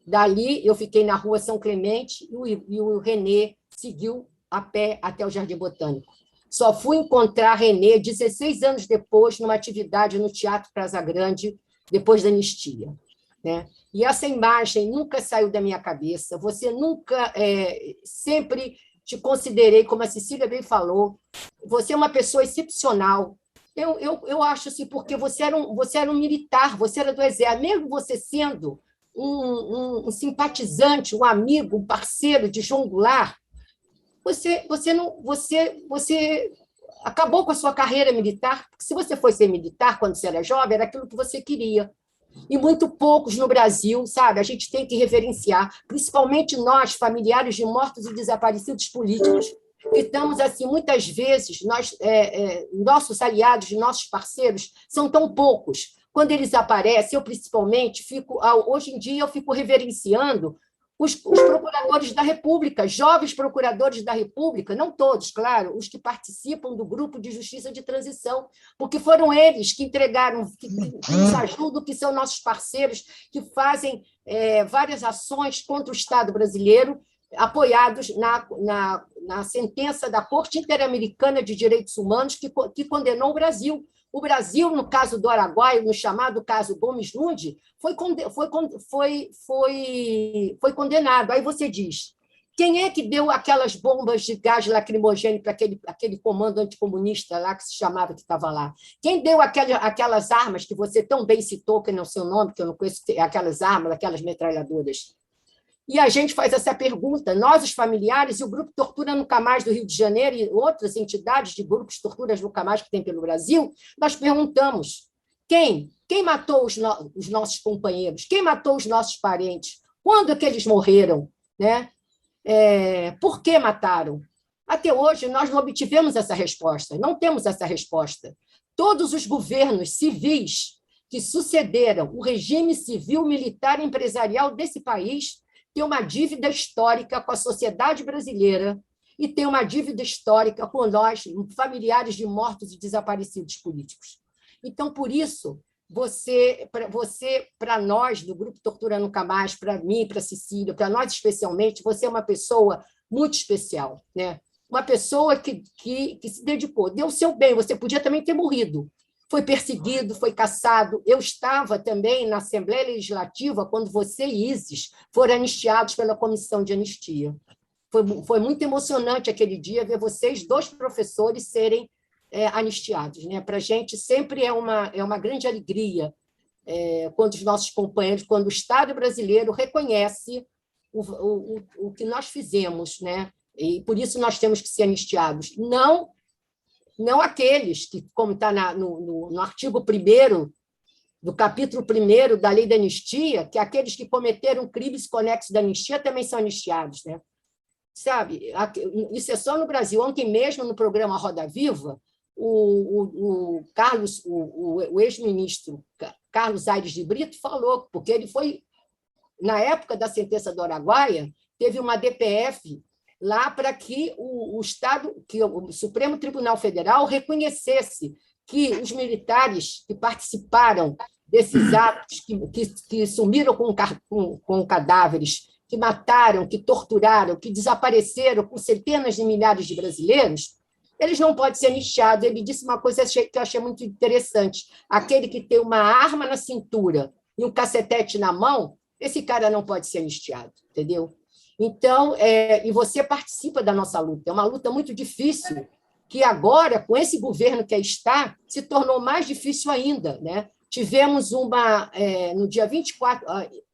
Dali, eu fiquei na rua São Clemente e o René seguiu a pé até o Jardim Botânico. Só fui encontrar René 16 anos depois, numa atividade no Teatro Praça Grande, depois da anistia. Né? E essa imagem nunca saiu da minha cabeça. Você nunca, sempre te considerei, como a Cecília bem falou, você é uma pessoa excepcional. Eu acho assim, porque você era um militar, você era do Exército, mesmo você sendo um simpatizante, um amigo, um parceiro de João Goulart, você acabou com a sua carreira militar, porque se você foi ser militar quando você era jovem, era aquilo que você queria. e muito poucos no Brasil, sabe? A gente tem que reverenciar, principalmente nós, familiares de mortos e desaparecidos políticos, que estamos, assim, muitas vezes, nossos aliados, nossos parceiros, são tão poucos. Quando eles aparecem, eu, principalmente, hoje em dia, eu fico reverenciando os procuradores da República, jovens procuradores da República, não todos, claro, os que participam do grupo de justiça de transição, porque foram eles que entregaram, que nos ajudam, que são nossos parceiros, que fazem várias ações contra o Estado brasileiro, apoiados na sentença da Corte Interamericana de Direitos Humanos, que condenou o Brasil. O Brasil, no caso do Araguaia, no chamado caso Gomes Lund, foi condenado. Aí você diz, quem é que deu aquelas bombas de gás lacrimogêneo para aquele comando anticomunista lá que se chamava, que estava lá? Quem deu aquelas armas que você tão bem citou, que não é o seu nome, que eu não conheço, aquelas armas, aquelas metralhadoras? E a gente faz essa pergunta, nós, os familiares, e o Grupo Tortura Nunca Mais do Rio de Janeiro e outras entidades de grupos de torturas nunca mais que tem pelo Brasil, nós perguntamos, quem matou os nossos companheiros? Quem matou os nossos parentes? Quando é que eles morreram? Né? Por que mataram? Até hoje, nós não obtivemos essa resposta, não temos essa resposta. Todos os governos civis que sucederam o regime civil, militar e empresarial desse país tem uma dívida histórica com a sociedade brasileira e tem uma dívida histórica com nós, familiares de mortos e desaparecidos políticos. Então, por isso, para nós, do Grupo Tortura Nunca Mais, para mim, para a Cecília, para nós especialmente, você é uma pessoa muito especial, né? Uma pessoa que se dedicou, deu o seu bem, você podia também ter morrido, foi perseguido, foi caçado. Eu estava também na Assembleia Legislativa quando você e Isis foram anistiados pela Comissão de Anistia. Foi muito emocionante aquele dia ver vocês, 2 professores, serem anistiados. Né? Para a gente sempre é uma grande alegria quando os nossos companheiros, quando o Estado brasileiro reconhece o que nós fizemos, né? E por isso nós temos que ser anistiados. Não aqueles que, como está no artigo 1º, do capítulo 1º da Lei da Anistia, que aqueles que cometeram crimes conexos da anistia também são anistiados. Né? Sabe? Isso é só no Brasil. Ontem mesmo, no programa Roda Viva, o ex-ministro Carlos Aires de Brito falou, porque ele foi, na época da sentença do Araguaia, teve uma DPF lá para que o Estado, que o Supremo Tribunal Federal reconhecesse que os militares que participaram desses atos, que sumiram com cadáveres, que mataram, que torturaram, que desapareceram com centenas de milhares de brasileiros, eles não podem ser anistiados. Ele disse uma coisa que eu achei muito interessante. Aquele que tem uma arma na cintura e um cacetete na mão, esse cara não pode ser anistiado, entendeu? Então, e você participa da nossa luta. É uma luta muito difícil, que agora, com esse governo que aí está, se tornou mais difícil ainda. Né? Tivemos no dia 24,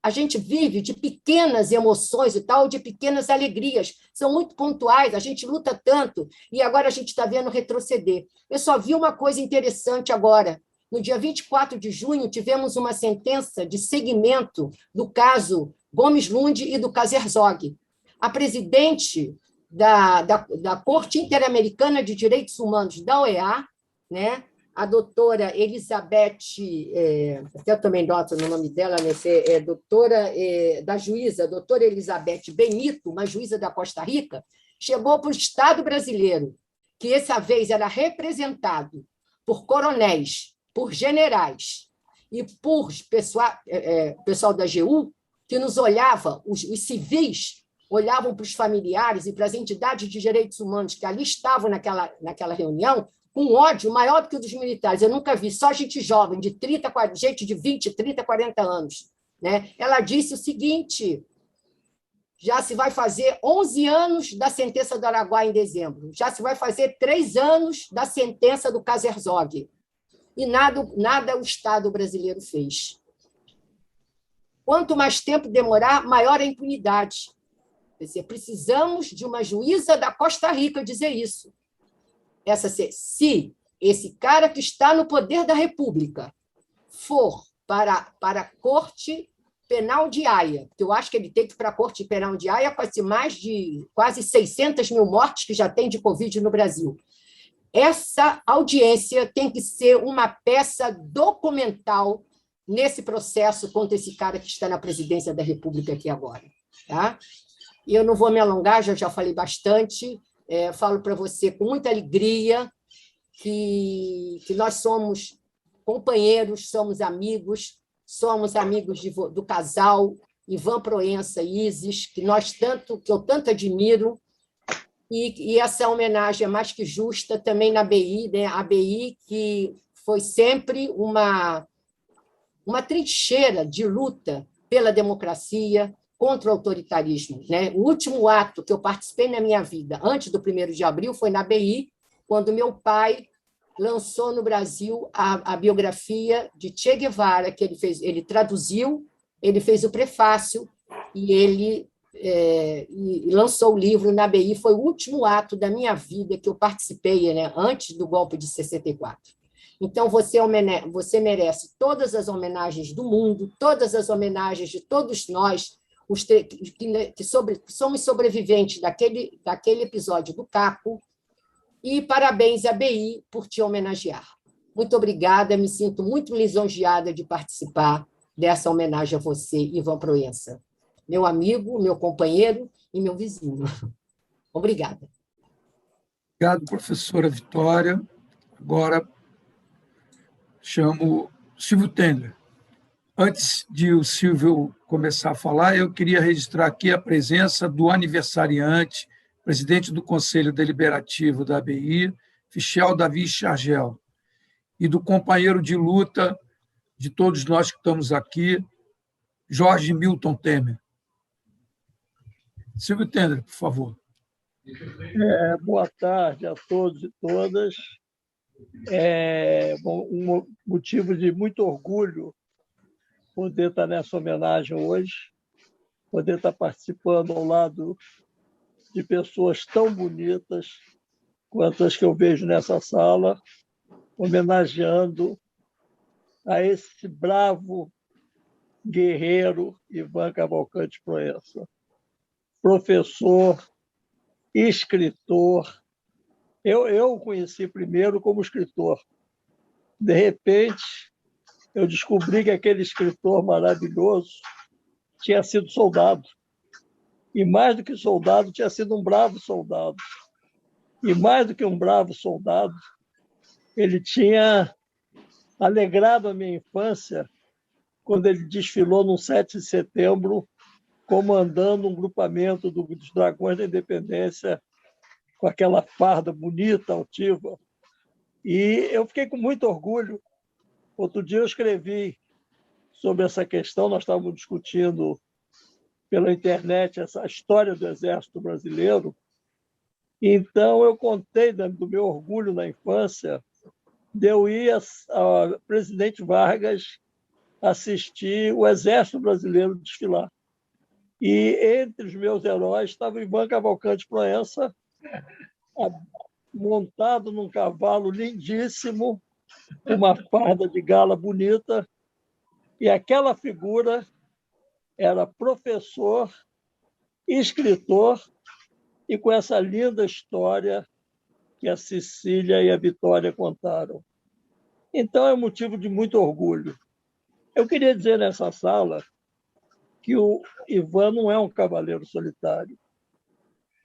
a gente vive de pequenas emoções e tal, de pequenas alegrias, são muito pontuais, a gente luta tanto, e agora a gente está vendo retroceder. Eu só vi uma coisa interessante agora. No dia 24 de junho, tivemos uma sentença de seguimento do caso Gomes Lund e do caso Herzog. A presidente da Corte Interamericana de Direitos Humanos da OEA, né, a doutora Elizabeth, até eu também noto no nome dela, né, doutora Elizabeth Benito, uma juíza da Costa Rica, chegou para o Estado brasileiro, que essa vez era representado por coronéis, por generais e por pessoal da AGU, que nos olhava, os civis olhavam para os familiares e para as entidades de direitos humanos que ali estavam naquela reunião, com ódio maior do que o dos militares. Eu nunca vi, só gente jovem, gente de 20, 30, 40 anos. Né? Ela disse o seguinte, já se vai fazer 11 anos da sentença do Araguaia em dezembro, já se vai fazer 3 anos da sentença do caso Herzog, e nada o Estado brasileiro fez. Quanto mais tempo demorar, maior a impunidade. Quer dizer, precisamos de uma juíza da Costa Rica dizer isso. Se esse cara que está no poder da República for para a Corte Penal de Haia, porque eu acho que ele tem que ir para a Corte Penal de Haia com mais de quase 600 mil mortes que já tem de Covid no Brasil. Essa audiência tem que ser uma peça documental nesse processo contra esse cara que está na presidência da República aqui agora. Tá? E eu não vou me alongar, já falei bastante, falo para você com muita alegria que nós somos companheiros, somos amigos do casal Ivan Proença e Isis, que eu tanto admiro, e essa homenagem é mais que justa também na ABI, né? A ABI que foi sempre uma trincheira de luta pela democracia, contra o autoritarismo. Né? O último ato que eu participei na minha vida, antes do 1º de abril, foi na ABI, quando meu pai lançou no Brasil a biografia de Che Guevara, que ele traduziu, ele fez o prefácio e ele lançou o livro na ABI. Foi o último ato da minha vida que eu participei, né, antes do golpe de 64. Então, você merece todas as homenagens do mundo, todas as homenagens de todos nós, que somos sobreviventes daquele episódio do Caco, e parabéns à BI por te homenagear. Muito obrigada, me sinto muito lisonjeada de participar dessa homenagem a você, Ivan Proença, meu amigo, meu companheiro e meu vizinho. Obrigada. Obrigado, professora Vitória. Agora chamo Silvio Tendler. Antes de o Silvio começar a falar, eu queria registrar aqui a presença do aniversariante, presidente do Conselho Deliberativo da ABI, Fichel Davi Chargel, e do companheiro de luta de todos nós que estamos aqui, Jorge Milton Temer. Silvio Tendler, por favor. Boa tarde a todos e todas. Um motivo de muito orgulho poder estar nessa homenagem hoje, poder estar participando ao lado de pessoas tão bonitas quanto as que eu vejo nessa sala, homenageando a esse bravo guerreiro Ivan Cavalcante Proença, professor, escritor. Eu o conheci primeiro como escritor. De repente, eu descobri que aquele escritor maravilhoso tinha sido soldado. E mais do que soldado, tinha sido um bravo soldado. E mais do que um bravo soldado, ele tinha alegrado a minha infância quando ele desfilou no 7 de setembro, comandando um grupamento dos Dragões da Independência, com aquela farda bonita, altiva. E eu fiquei com muito orgulho. Outro dia eu escrevi sobre essa questão, nós estávamos discutindo pela internet essa história do Exército Brasileiro. Então, eu contei do meu orgulho na infância de eu ir a Presidente Vargas assistir o Exército Brasileiro desfilar. E entre os meus heróis estava Ivan Cavalcante Proença, montado num cavalo lindíssimo, uma farda de gala bonita, e aquela figura era professor, escritor, e com essa linda história que a Cecília e a Vitória contaram. Então, é motivo de muito orgulho. Eu queria dizer nessa sala que o Ivan não é um cavaleiro solitário.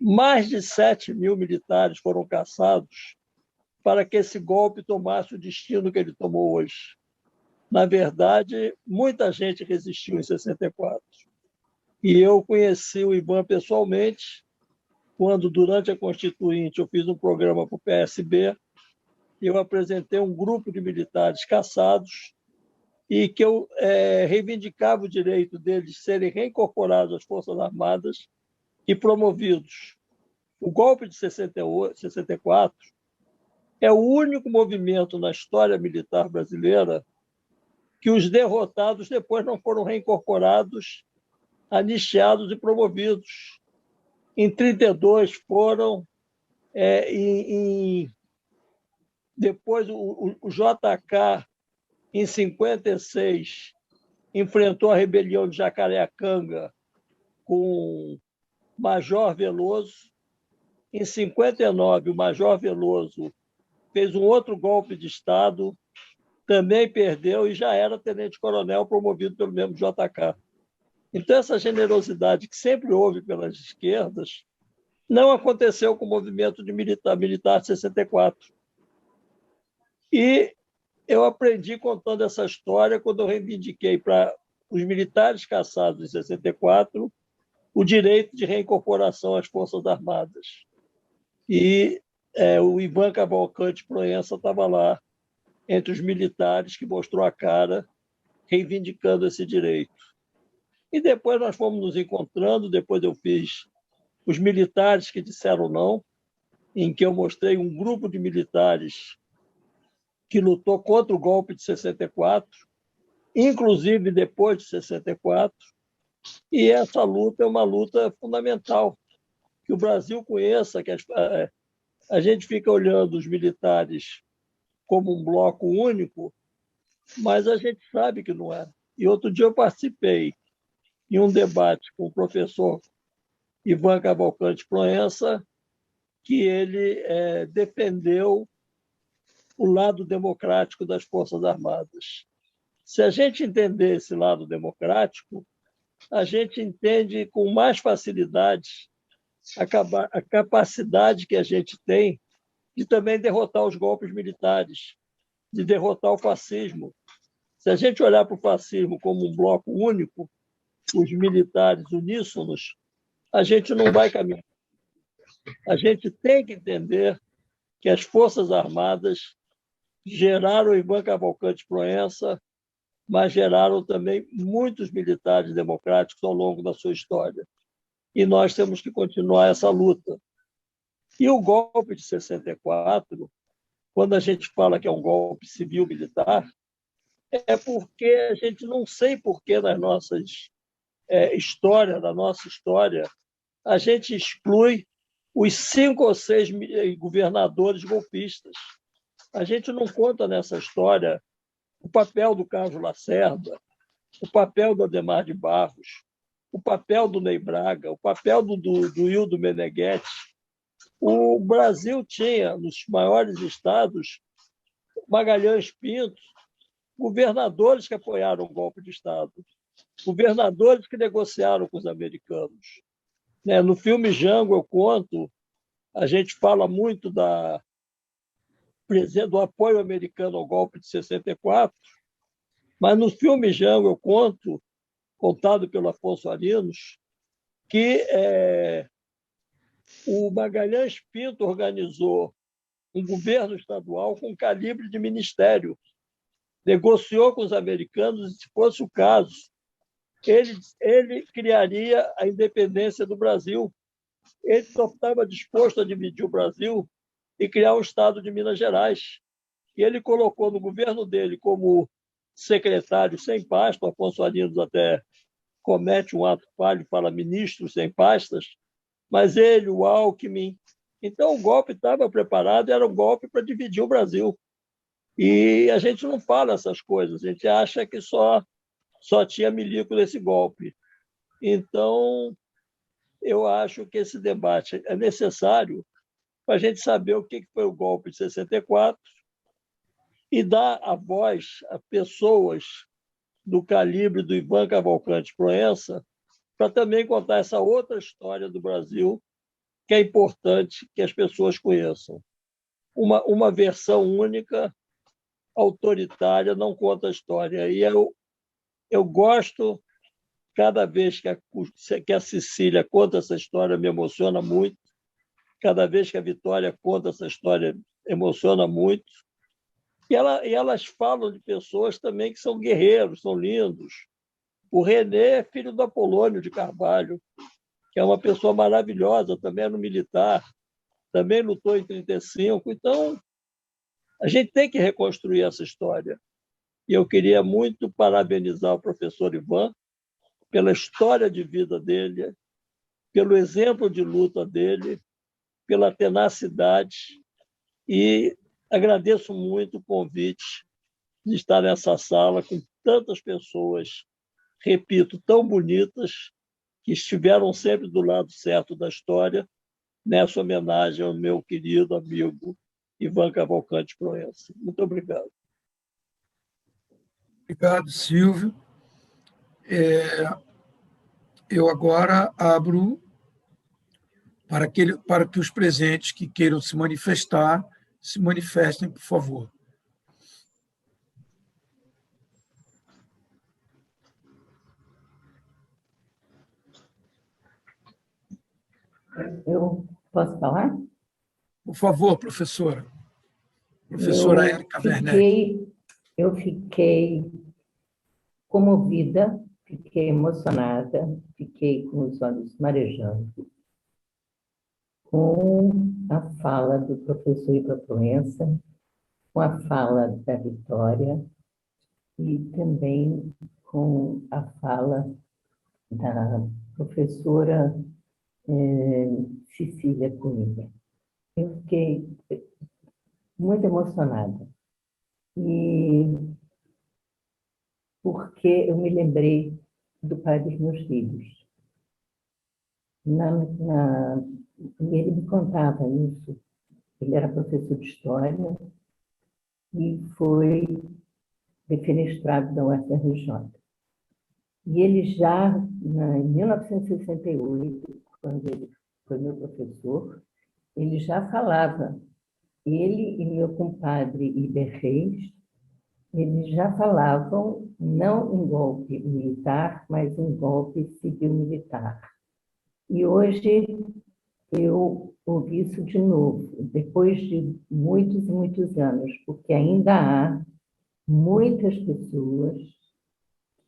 Mais de 7 mil militares foram caçados para que esse golpe tomasse o destino que ele tomou hoje. Na verdade, muita gente resistiu em 64. E eu conheci o Ivan pessoalmente quando, durante a Constituinte, eu fiz um programa para o PSB e eu apresentei um grupo de militares caçados e que eu reivindicava o direito deles serem reincorporados às Forças Armadas e promovidos. O golpe de 64 é o único movimento na história militar brasileira que os derrotados depois não foram reincorporados, anistiados e promovidos. Em 32 foram, depois o JK Em 56, enfrentou a rebelião de Jacareacanga com Major Veloso. Em 59, o Major Veloso fez um outro golpe de Estado, também perdeu e já era tenente-coronel promovido pelo mesmo JK. Então, essa generosidade que sempre houve pelas esquerdas não aconteceu com o movimento de militar de 64. E eu aprendi contando essa história quando eu reivindiquei para os militares caçados em 64 o direito de reincorporação às Forças Armadas. E o Ivan Cavalcante Proença estava lá, entre os militares, que mostrou a cara, reivindicando esse direito. E depois nós fomos nos encontrando, depois eu fiz os militares que disseram não, em que eu mostrei um grupo de militares que lutou contra o golpe de 64, inclusive depois de 64, e essa luta é uma luta fundamental, que o Brasil conheça, que a gente fica olhando os militares como um bloco único, mas a gente sabe que não é. E outro dia eu participei em um debate com o professor Ivan Cavalcante Proença, que ele defendeu o lado democrático das Forças Armadas. Se a gente entender esse lado democrático, a gente entende com mais facilidade a capacidade que a gente tem de também derrotar os golpes militares, de derrotar o fascismo. Se a gente olhar para o fascismo como um bloco único, os militares uníssonos, a gente não vai caminhar. A gente tem que entender que as Forças Armadas geraram Ivan Cavalcante Proença, mas geraram também muitos militares democráticos ao longo da sua história. E nós temos que continuar essa luta. E o golpe de 64, quando a gente fala que é um golpe civil-militar, é porque a gente não sei por que nas nossas da nossa história, a gente exclui os 5 ou 6 governadores golpistas. A gente não conta nessa história o papel do Carlos Lacerda, o papel do Adhemar de Barros, o papel do Ney Braga, o papel do Hildo Meneghetti. O Brasil tinha, nos maiores estados, Magalhães Pinto, governadores que apoiaram o golpe de Estado, governadores que negociaram com os americanos. No filme Jango, eu conto, a gente fala muito do apoio americano ao golpe de 64, mas no filme Jango, eu conto, contado pelo Afonso Arinos, que o Magalhães Pinto organizou um governo estadual com calibre de ministério, negociou com os americanos e, se fosse o caso, ele criaria a independência do Brasil. Ele só estava disposto a dividir o Brasil e criar um estado de Minas Gerais. E ele colocou no governo dele como secretário sem pasta, o Afonso Arinos até comete um ato falho e fala ministro sem pastas, mas ele, o Alckmin. Então, o golpe estava preparado, era um golpe para dividir o Brasil. E a gente não fala essas coisas, a gente acha que só tinha milico nesse golpe. Então, eu acho que esse debate é necessário para a gente saber o que foi o golpe de 64 e dar a voz a pessoas do calibre do Ivan Cavalcante Proença para também contar essa outra história do Brasil que é importante que as pessoas conheçam. Uma versão única, autoritária, não conta a história. E eu gosto, cada vez que a Cecília conta essa história, me emociona muito. Cada vez que a Vitória conta essa história, emociona muito. E elas falam de pessoas também que são guerreiros, são lindos. O René é filho do Apolônio de Carvalho, que é uma pessoa maravilhosa, também era um militar, também lutou em 35. Então, a gente tem que reconstruir essa história. E eu queria muito parabenizar o professor Ivan pela história de vida dele, pelo exemplo de luta dele, pela tenacidade, e agradeço muito o convite de estar nessa sala com tantas pessoas, repito, tão bonitas, que estiveram sempre do lado certo da história, nessa homenagem ao meu querido amigo Ivan Cavalcante Proença. Muito obrigado. Obrigado, Silvio. Eu agora abro para que os presentes que queiram se manifestar se manifestem, por favor. Eu posso falar? Por favor, professora. Professora Érica Werneck. Eu fiquei comovida, fiquei emocionada, fiquei com os olhos marejando com a fala do professor Ivan Proença, com a fala da Vitória e também com a fala da professora Cecília Cunha. Eu fiquei muito emocionada, e porque eu me lembrei do pai dos meus filhos. E ele me contava isso. Ele era professor de História e foi defenestrado da UFRJ. E ele já, em 1968, quando ele foi meu professor, ele já falava, ele e meu compadre Iber Reis, eles já falavam não em golpe militar, mas em golpe civil-militar. E hoje eu ouvi isso de novo, depois de muitos e muitos anos, porque ainda há muitas pessoas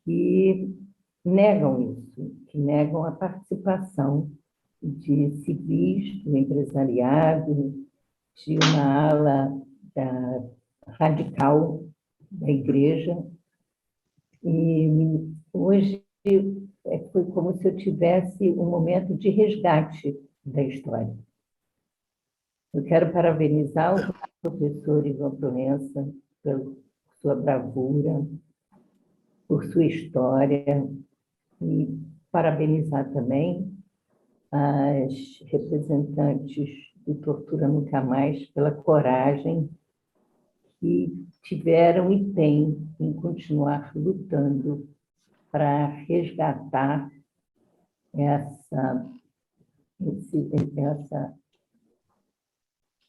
que negam isso, que negam a participação de civis, do empresariado, de uma ala radical da igreja. E hoje foi como se eu tivesse um momento de resgate da história. Eu quero parabenizar o professor Ivan Proença por sua bravura, por sua história, e parabenizar também as representantes do Tortura Nunca Mais pela coragem que tiveram e têm em continuar lutando para resgatar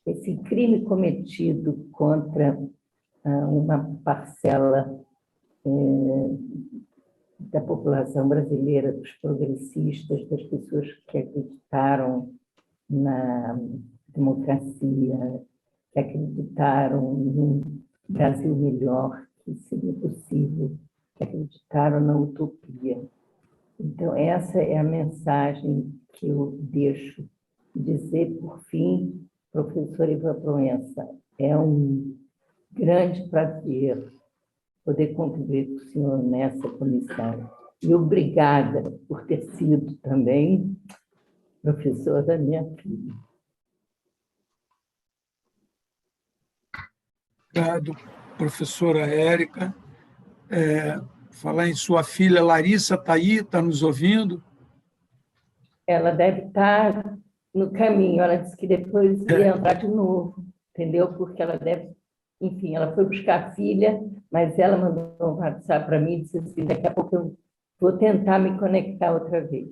esse crime cometido contra uma parcela da população brasileira, dos progressistas, das pessoas que acreditaram na democracia, que acreditaram num Brasil melhor, que seria possível, que acreditaram na utopia. Então, essa é a mensagem que eu deixo. Dizer, por fim, professor Ivan Proença, é um grande prazer poder contribuir com o senhor nessa comissão. E obrigada por ter sido também professor da minha filha. Obrigado, professora Érica. Falar em sua filha Larissa, está aí, está nos ouvindo? Ela deve estar no caminho. Ela disse que depois ia entrar de novo, entendeu? Porque ela deve... Enfim, ela foi buscar a filha, mas ela mandou um WhatsApp para mim e disse assim, daqui a pouco eu vou tentar me conectar outra vez.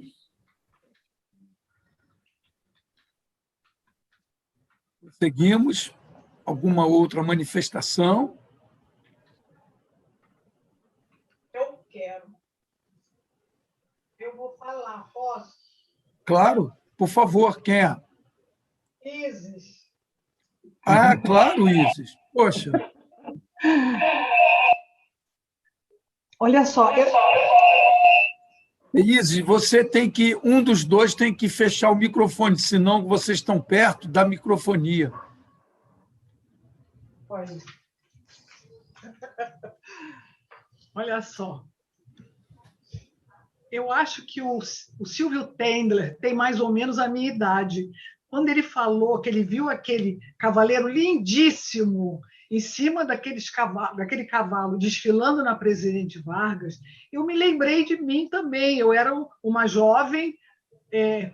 Seguimos. Alguma outra manifestação? Eu quero. Eu vou falar, posso? Claro, por favor, quem é? Isis. Ah, claro, Isis. Poxa. Olha só, Isis, você tem que, um dos dois tem que fechar o microfone, senão vocês estão perto da microfonia. Olha só. Eu acho que o Silvio Tendler tem mais ou menos a minha idade. Quando ele falou que ele viu aquele cavaleiro lindíssimo em cima daquele cavalo desfilando na Presidente Vargas, eu me lembrei de mim também. Eu era uma jovem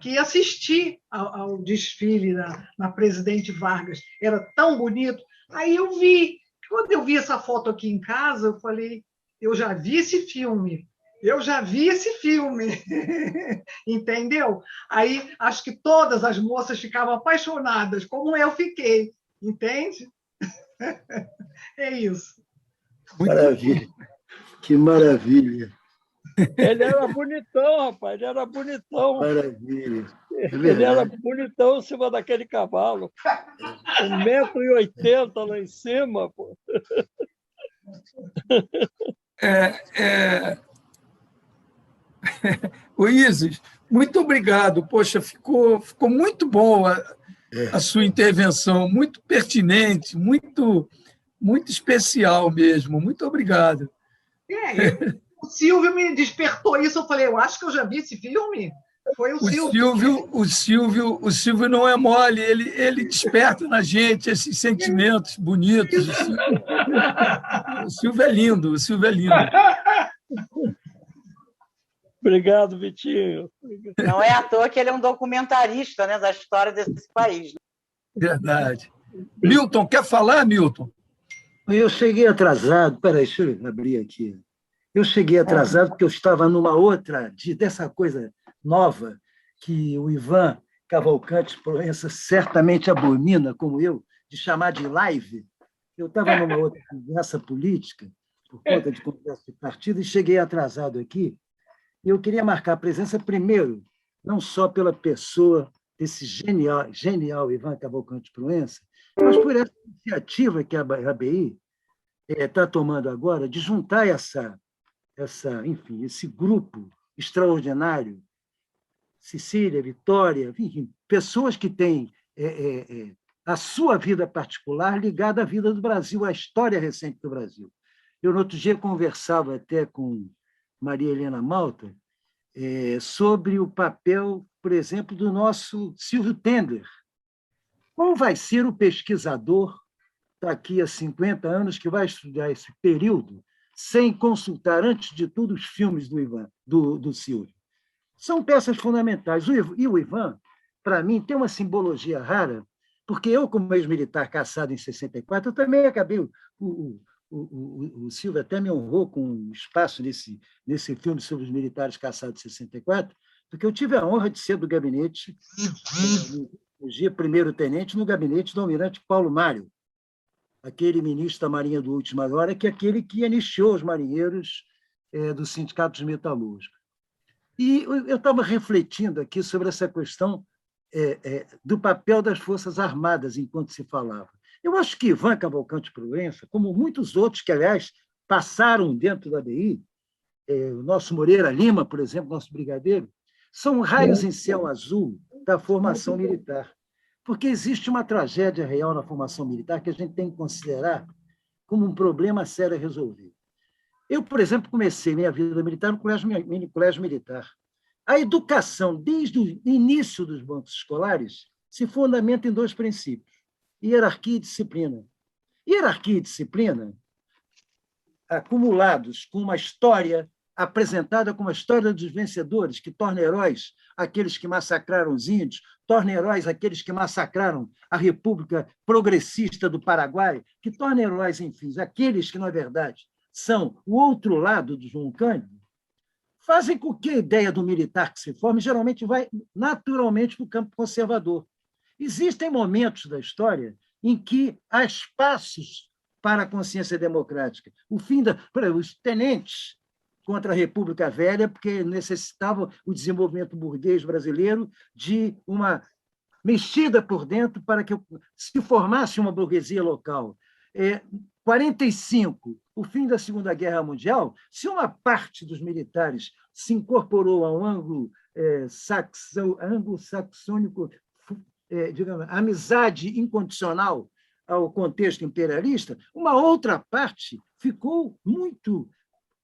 que ia assistir ao desfile na Presidente Vargas. Era tão bonito. Aí eu vi, quando eu vi essa foto aqui em casa, eu falei, eu já vi esse filme. Eu já vi esse filme, entendeu? Aí acho que todas as moças ficavam apaixonadas, como eu fiquei, entende? É isso. Maravilha, que maravilha. Ele era bonitão, rapaz, ele era bonitão. Maravilha. É Ele era verdade. bonitão em cima daquele cavalo. 1,80 m lá em cima, pô. O Isis, muito obrigado. Poxa, ficou muito bom a sua intervenção, muito pertinente, muito especial mesmo. Muito obrigado. O Silvio me despertou isso. Eu falei, eu acho que eu já vi esse filme. Foi o Silvio. O Silvio não é mole, ele desperta na gente esses sentimentos bonitos. O Silvio é lindo, o Silvio é lindo. Obrigado, Vitinho. Não é à toa que ele é um documentarista, né, da história desse país. Verdade. Milton, quer falar, Milton? Eu cheguei atrasado. Peraí, deixa eu abrir aqui. Eu cheguei atrasado porque eu estava numa outra, dessa coisa nova que o Ivan Cavalcante Proença certamente abomina, como eu, de chamar de live. Eu estava numa outra conversa política, por conta de conversa de partido, e cheguei atrasado aqui. E eu queria marcar a presença, primeiro, não só pela pessoa desse genial Ivan Cavalcante Proença, mas por essa iniciativa que a ABI está tomando agora de juntar enfim, esse grupo extraordinário, Cecília, Vitória, enfim, pessoas que têm a sua vida particular ligada à vida do Brasil, à história recente do Brasil. Eu, no outro dia, conversava até com Maria Helena Malta sobre o papel, por exemplo, do nosso Silvio Tendler. Qual vai ser o pesquisador daqui a 50 anos que vai estudar esse período sem consultar, antes de tudo, os filmes do Silvio? São peças fundamentais. E o Ivan, para mim, tem uma simbologia rara, porque eu, como ex-militar caçado em 64, eu também acabei... O Silvio até me honrou com um espaço nesse filme sobre os militares caçados em 64, porque eu tive a honra de ser do gabinete, no dia primeiro-tenente, no gabinete do almirante Paulo Mário, aquele ministro da Marinha do última hora, que é aquele que anistiou os marinheiros do Sindicato dos Metalúrgicos. E eu estava refletindo aqui sobre essa questão do papel das Forças Armadas enquanto se falava. Eu acho que Ivan Cavalcante Proença, como muitos outros que, aliás, passaram dentro da ABI, o nosso Moreira Lima, por exemplo, nosso brigadeiro, são raios em céu azul da formação militar. Porque existe uma tragédia real na formação militar que a gente tem que considerar como um problema sério a resolver. Eu, por exemplo, comecei minha vida militar no colégio militar. A educação, desde o início dos bancos escolares, se fundamenta em dois princípios: hierarquia e disciplina. Hierarquia e disciplina, acumulados com uma história apresentada como a história dos vencedores, que torna heróis aqueles que massacraram os índios, torna heróis aqueles que massacraram a República Progressista do Paraguai, que torna heróis, enfim, aqueles que, na verdade, são o outro lado do João Cândido, fazem com que a ideia do militar que se forme geralmente vai naturalmente para o campo conservador. Existem momentos da história em que há espaços para a consciência democrática. Os tenentes contra a República Velha, porque necessitavam o desenvolvimento burguês brasileiro de uma mexida por dentro para que se formasse uma burguesia local. 45, o fim da Segunda Guerra Mundial, se uma parte dos militares se incorporou ao anglo-saxônico, digamos, amizade incondicional ao contexto imperialista, uma outra parte ficou muito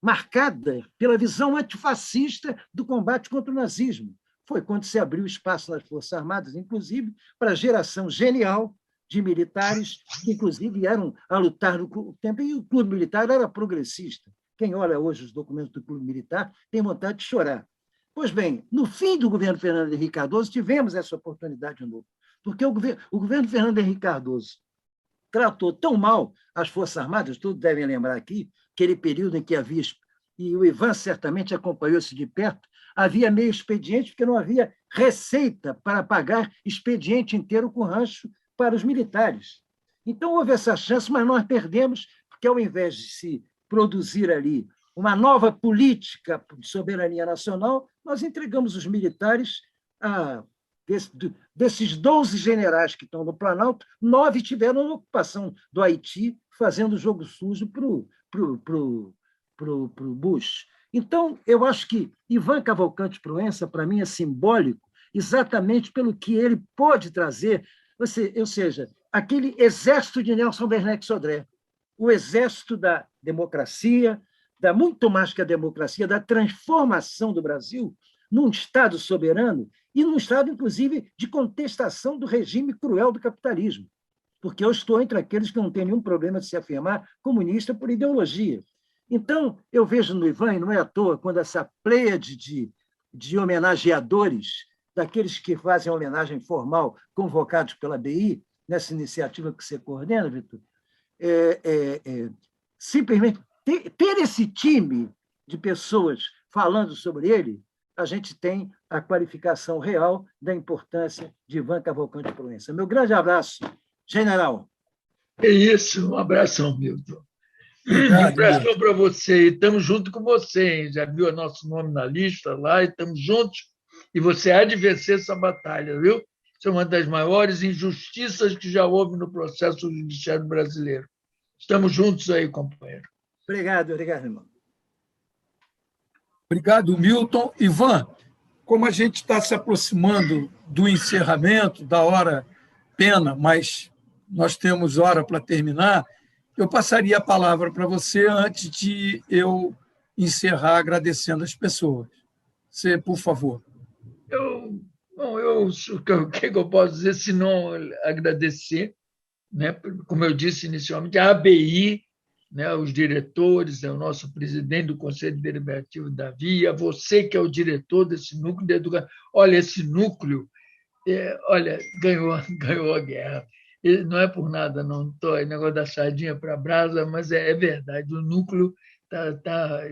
marcada pela visão antifascista do combate contra o nazismo. Foi quando se abriu espaço nas Forças Armadas, inclusive, para a geração genial de militares que, inclusive, vieram a lutar no tempo, e o Clube Militar era progressista. Quem olha hoje os documentos do Clube Militar tem vontade de chorar. Pois bem, no fim do governo Fernando Henrique Cardoso, tivemos essa oportunidade de novo, porque o governo Fernando Henrique Cardoso tratou tão mal as Forças Armadas, todos devem lembrar aqui, aquele período em que havia, e o Ivan certamente acompanhou isso de perto, havia meio expediente, porque não havia receita para pagar expediente inteiro com rancho para os militares. Então, houve essa chance, mas nós perdemos, porque, ao invés de se produzir ali uma nova política de soberania nacional, nós entregamos os militares desses 12 generais que estão no Planalto, 9 tiveram na ocupação do Haiti, fazendo jogo sujo para o Bush. Então, eu acho que Ivan Cavalcante Proença, para mim, é simbólico exatamente pelo que ele pode trazer, ou seja, aquele exército de Nelson Werneck Sodré, o exército da democracia, muito mais que a democracia, da transformação do Brasil num Estado soberano e num Estado, inclusive, de contestação do regime cruel do capitalismo, porque eu estou entre aqueles que não têm nenhum problema de se afirmar comunista por ideologia. Então, eu vejo no Ivan, e não é à toa, quando essa pleiade de homenageadores, daqueles que fazem a homenagem formal, convocados pela BI, nessa iniciativa que você coordena, Vitor, simplesmente ter esse time de pessoas falando sobre ele, a gente tem a qualificação real da importância de Ivan Cavalcante Proença. Meu grande abraço, general. É isso, um abração, Milton. Um abração para você. E estamos juntos com você, hein? Já viu o nosso nome na lista lá, e estamos juntos. E você há de vencer essa batalha, viu? Isso é uma das maiores injustiças que já houve no processo judiciário brasileiro. Estamos juntos aí, companheiro. Obrigado, irmão. Obrigado, Milton. Ivan, como a gente está se aproximando do encerramento, da hora pena, mas nós temos hora para terminar, eu passaria a palavra para você antes de eu encerrar agradecendo as pessoas. Você, por favor. O que eu posso dizer se não agradecer, né? Como eu disse inicialmente, a ABI, né, os diretores, o nosso presidente do Conselho Deliberativo, Davi, a você que é o diretor desse núcleo de educação. Olha, esse núcleo ganhou a guerra. Não é por nada, não estou negócio da sardinha para a brasa, mas é verdade, o núcleo está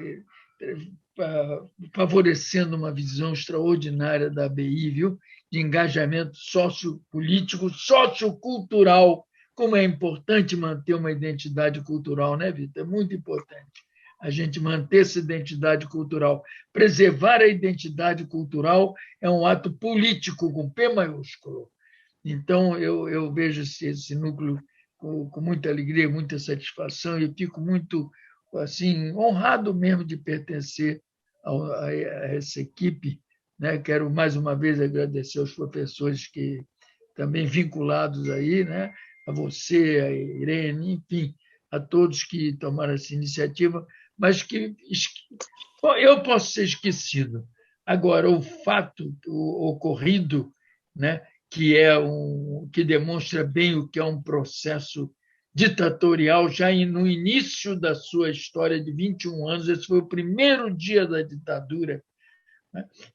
favorecendo uma visão extraordinária da ABI, viu? De engajamento sociopolítico, sociocultural. Como é importante manter uma identidade cultural, né, Vitor? É muito importante a gente manter essa identidade cultural. Preservar a identidade cultural é um ato político com P maiúsculo. Então, eu vejo esse núcleo com muita alegria, muita satisfação, e fico muito assim, honrado mesmo de pertencer a essa equipe. Né? Quero, mais uma vez, agradecer aos professores que também vinculados aí, né? A você, a Irene, enfim, a todos que tomaram essa iniciativa, mas que eu posso ser esquecido. Agora, o fato ocorrido, né, que demonstra bem o que é um processo ditatorial já no início da sua história de 21 anos, esse foi o primeiro dia da ditadura.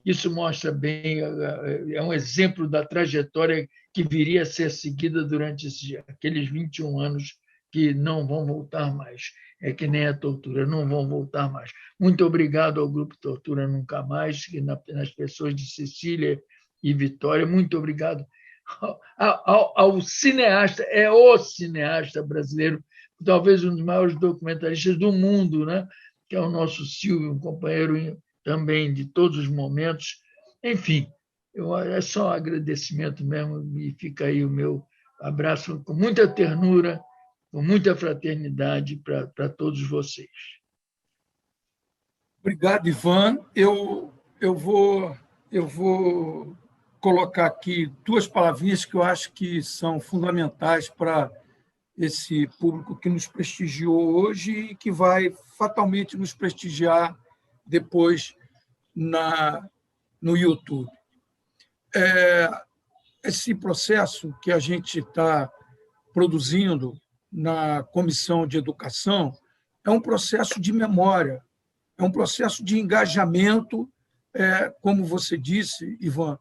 Isso mostra bem, é um exemplo da trajetória que viria a ser seguida durante aqueles 21 anos que não vão voltar mais. É que nem a tortura, não vão voltar mais. Muito obrigado ao Grupo Tortura Nunca Mais, nas pessoas de Cecília e Vitória. Muito obrigado ao cineasta, o cineasta brasileiro, talvez um dos maiores documentaristas do mundo, né? Que é o nosso Silvio, um companheiro também de todos os momentos. Enfim, é só agradecimento mesmo, e fica aí o meu abraço com muita ternura, com muita fraternidade para todos vocês. Obrigado, Ivan. Eu vou colocar aqui duas palavrinhas que eu acho que são fundamentais para esse público que nos prestigiou hoje e que vai fatalmente nos prestigiar depois no YouTube. Esse processo que a gente está produzindo na Comissão de Educação é um processo de memória, é um processo de engajamento, como você disse, Ivan,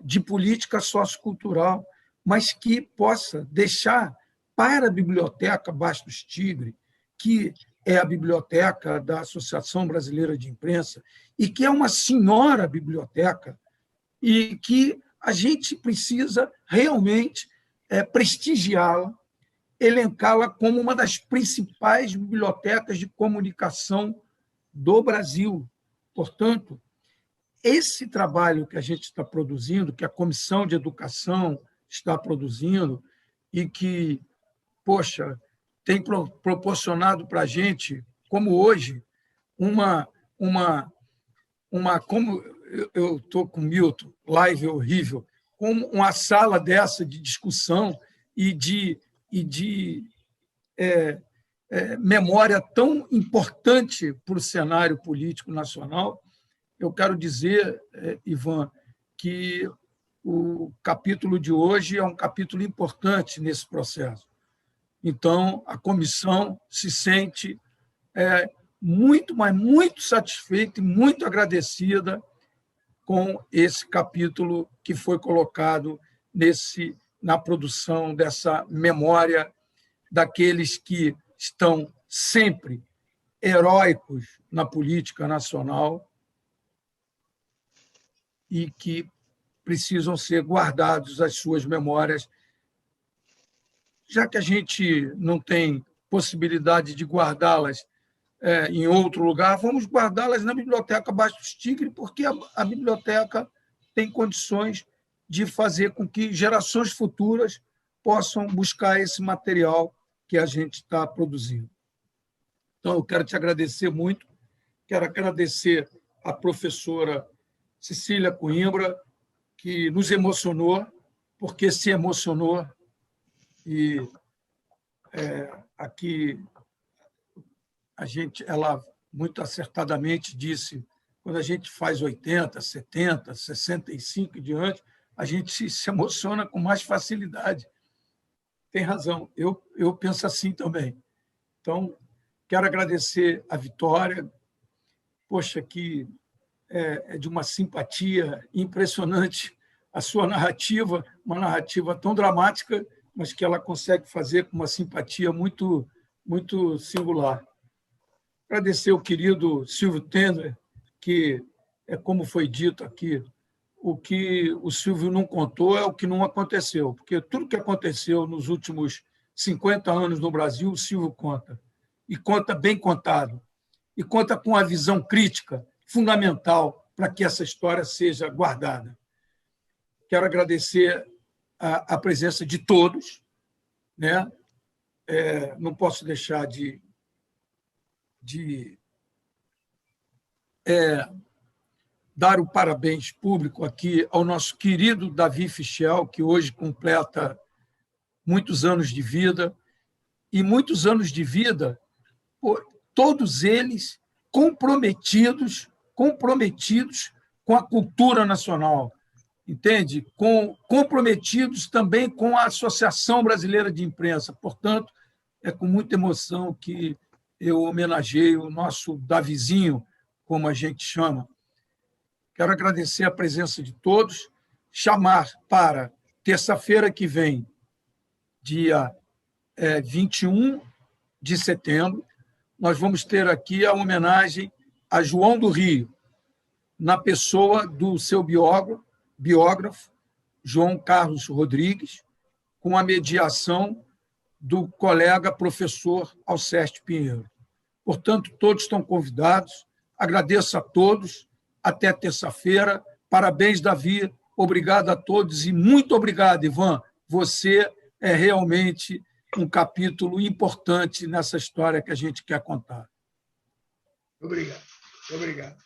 de política sociocultural, mas que possa deixar para a Biblioteca Bastos Tigre, que é a biblioteca da Associação Brasileira de Imprensa, e que é uma senhora biblioteca, e que a gente precisa realmente prestigiá-la, elencá-la como uma das principais bibliotecas de comunicação do Brasil. Portanto, esse trabalho que a gente está produzindo, que a Comissão de Educação está produzindo, e que, poxa, tem proporcionado para a gente, como hoje, como eu estou com o Milton, live horrível, como uma sala dessa de discussão e de memória tão importante para o cenário político nacional. Eu quero dizer, Ivan, que o capítulo de hoje é um capítulo importante nesse processo. Então, a comissão se sente muito, mas muito satisfeita e muito agradecida com esse capítulo que foi colocado na produção dessa memória daqueles que estão sempre heróicos na política nacional e que precisam ser guardados as suas memórias. Já que a gente não tem possibilidade de guardá-las em outro lugar, vamos guardá-las na Biblioteca Bastos Tigre, porque a biblioteca tem condições de fazer com que gerações futuras possam buscar esse material que a gente está produzindo. Então, eu quero te agradecer muito, quero agradecer à professora Cecília Coimbra, que nos emocionou, porque se emocionou, e aqui ela muito acertadamente disse, quando a gente faz 80, 70, 65 e diante, a gente se emociona com mais facilidade. Tem razão, eu penso assim também. Então, quero agradecer a Vitória, poxa, que é de uma simpatia impressionante a sua narrativa, uma narrativa tão dramática, mas que ela consegue fazer com uma simpatia muito, muito singular. Agradecer ao querido Silvio Tender, que, como foi dito aqui, o que o Silvio não contou é o que não aconteceu, porque tudo que aconteceu nos últimos 50 anos no Brasil, o Silvio conta, e conta bem contado, e conta com a visão crítica fundamental para que essa história seja guardada. Quero agradecer a presença de todos, né? Não posso deixar de dar o parabéns público aqui ao nosso querido Davi Fischel, que hoje completa muitos anos de vida, e muitos anos de vida, todos eles comprometidos com a cultura nacional, entende? Comprometidos também com a Associação Brasileira de Imprensa. Portanto, é com muita emoção que eu homenageio o nosso Davizinho, como a gente chama. Quero agradecer a presença de todos, chamar para terça-feira que vem, dia 21 de setembro, nós vamos ter aqui a homenagem a João do Rio, na pessoa do seu biógrafo, João Carlos Rodrigues, com a mediação do colega professor Alceste Pinheiro. Portanto, todos estão convidados. Agradeço a todos. Até terça-feira. Parabéns, Davi. Obrigado a todos e muito obrigado, Ivan. Você é realmente um capítulo importante nessa história que a gente quer contar. Obrigado. Obrigado.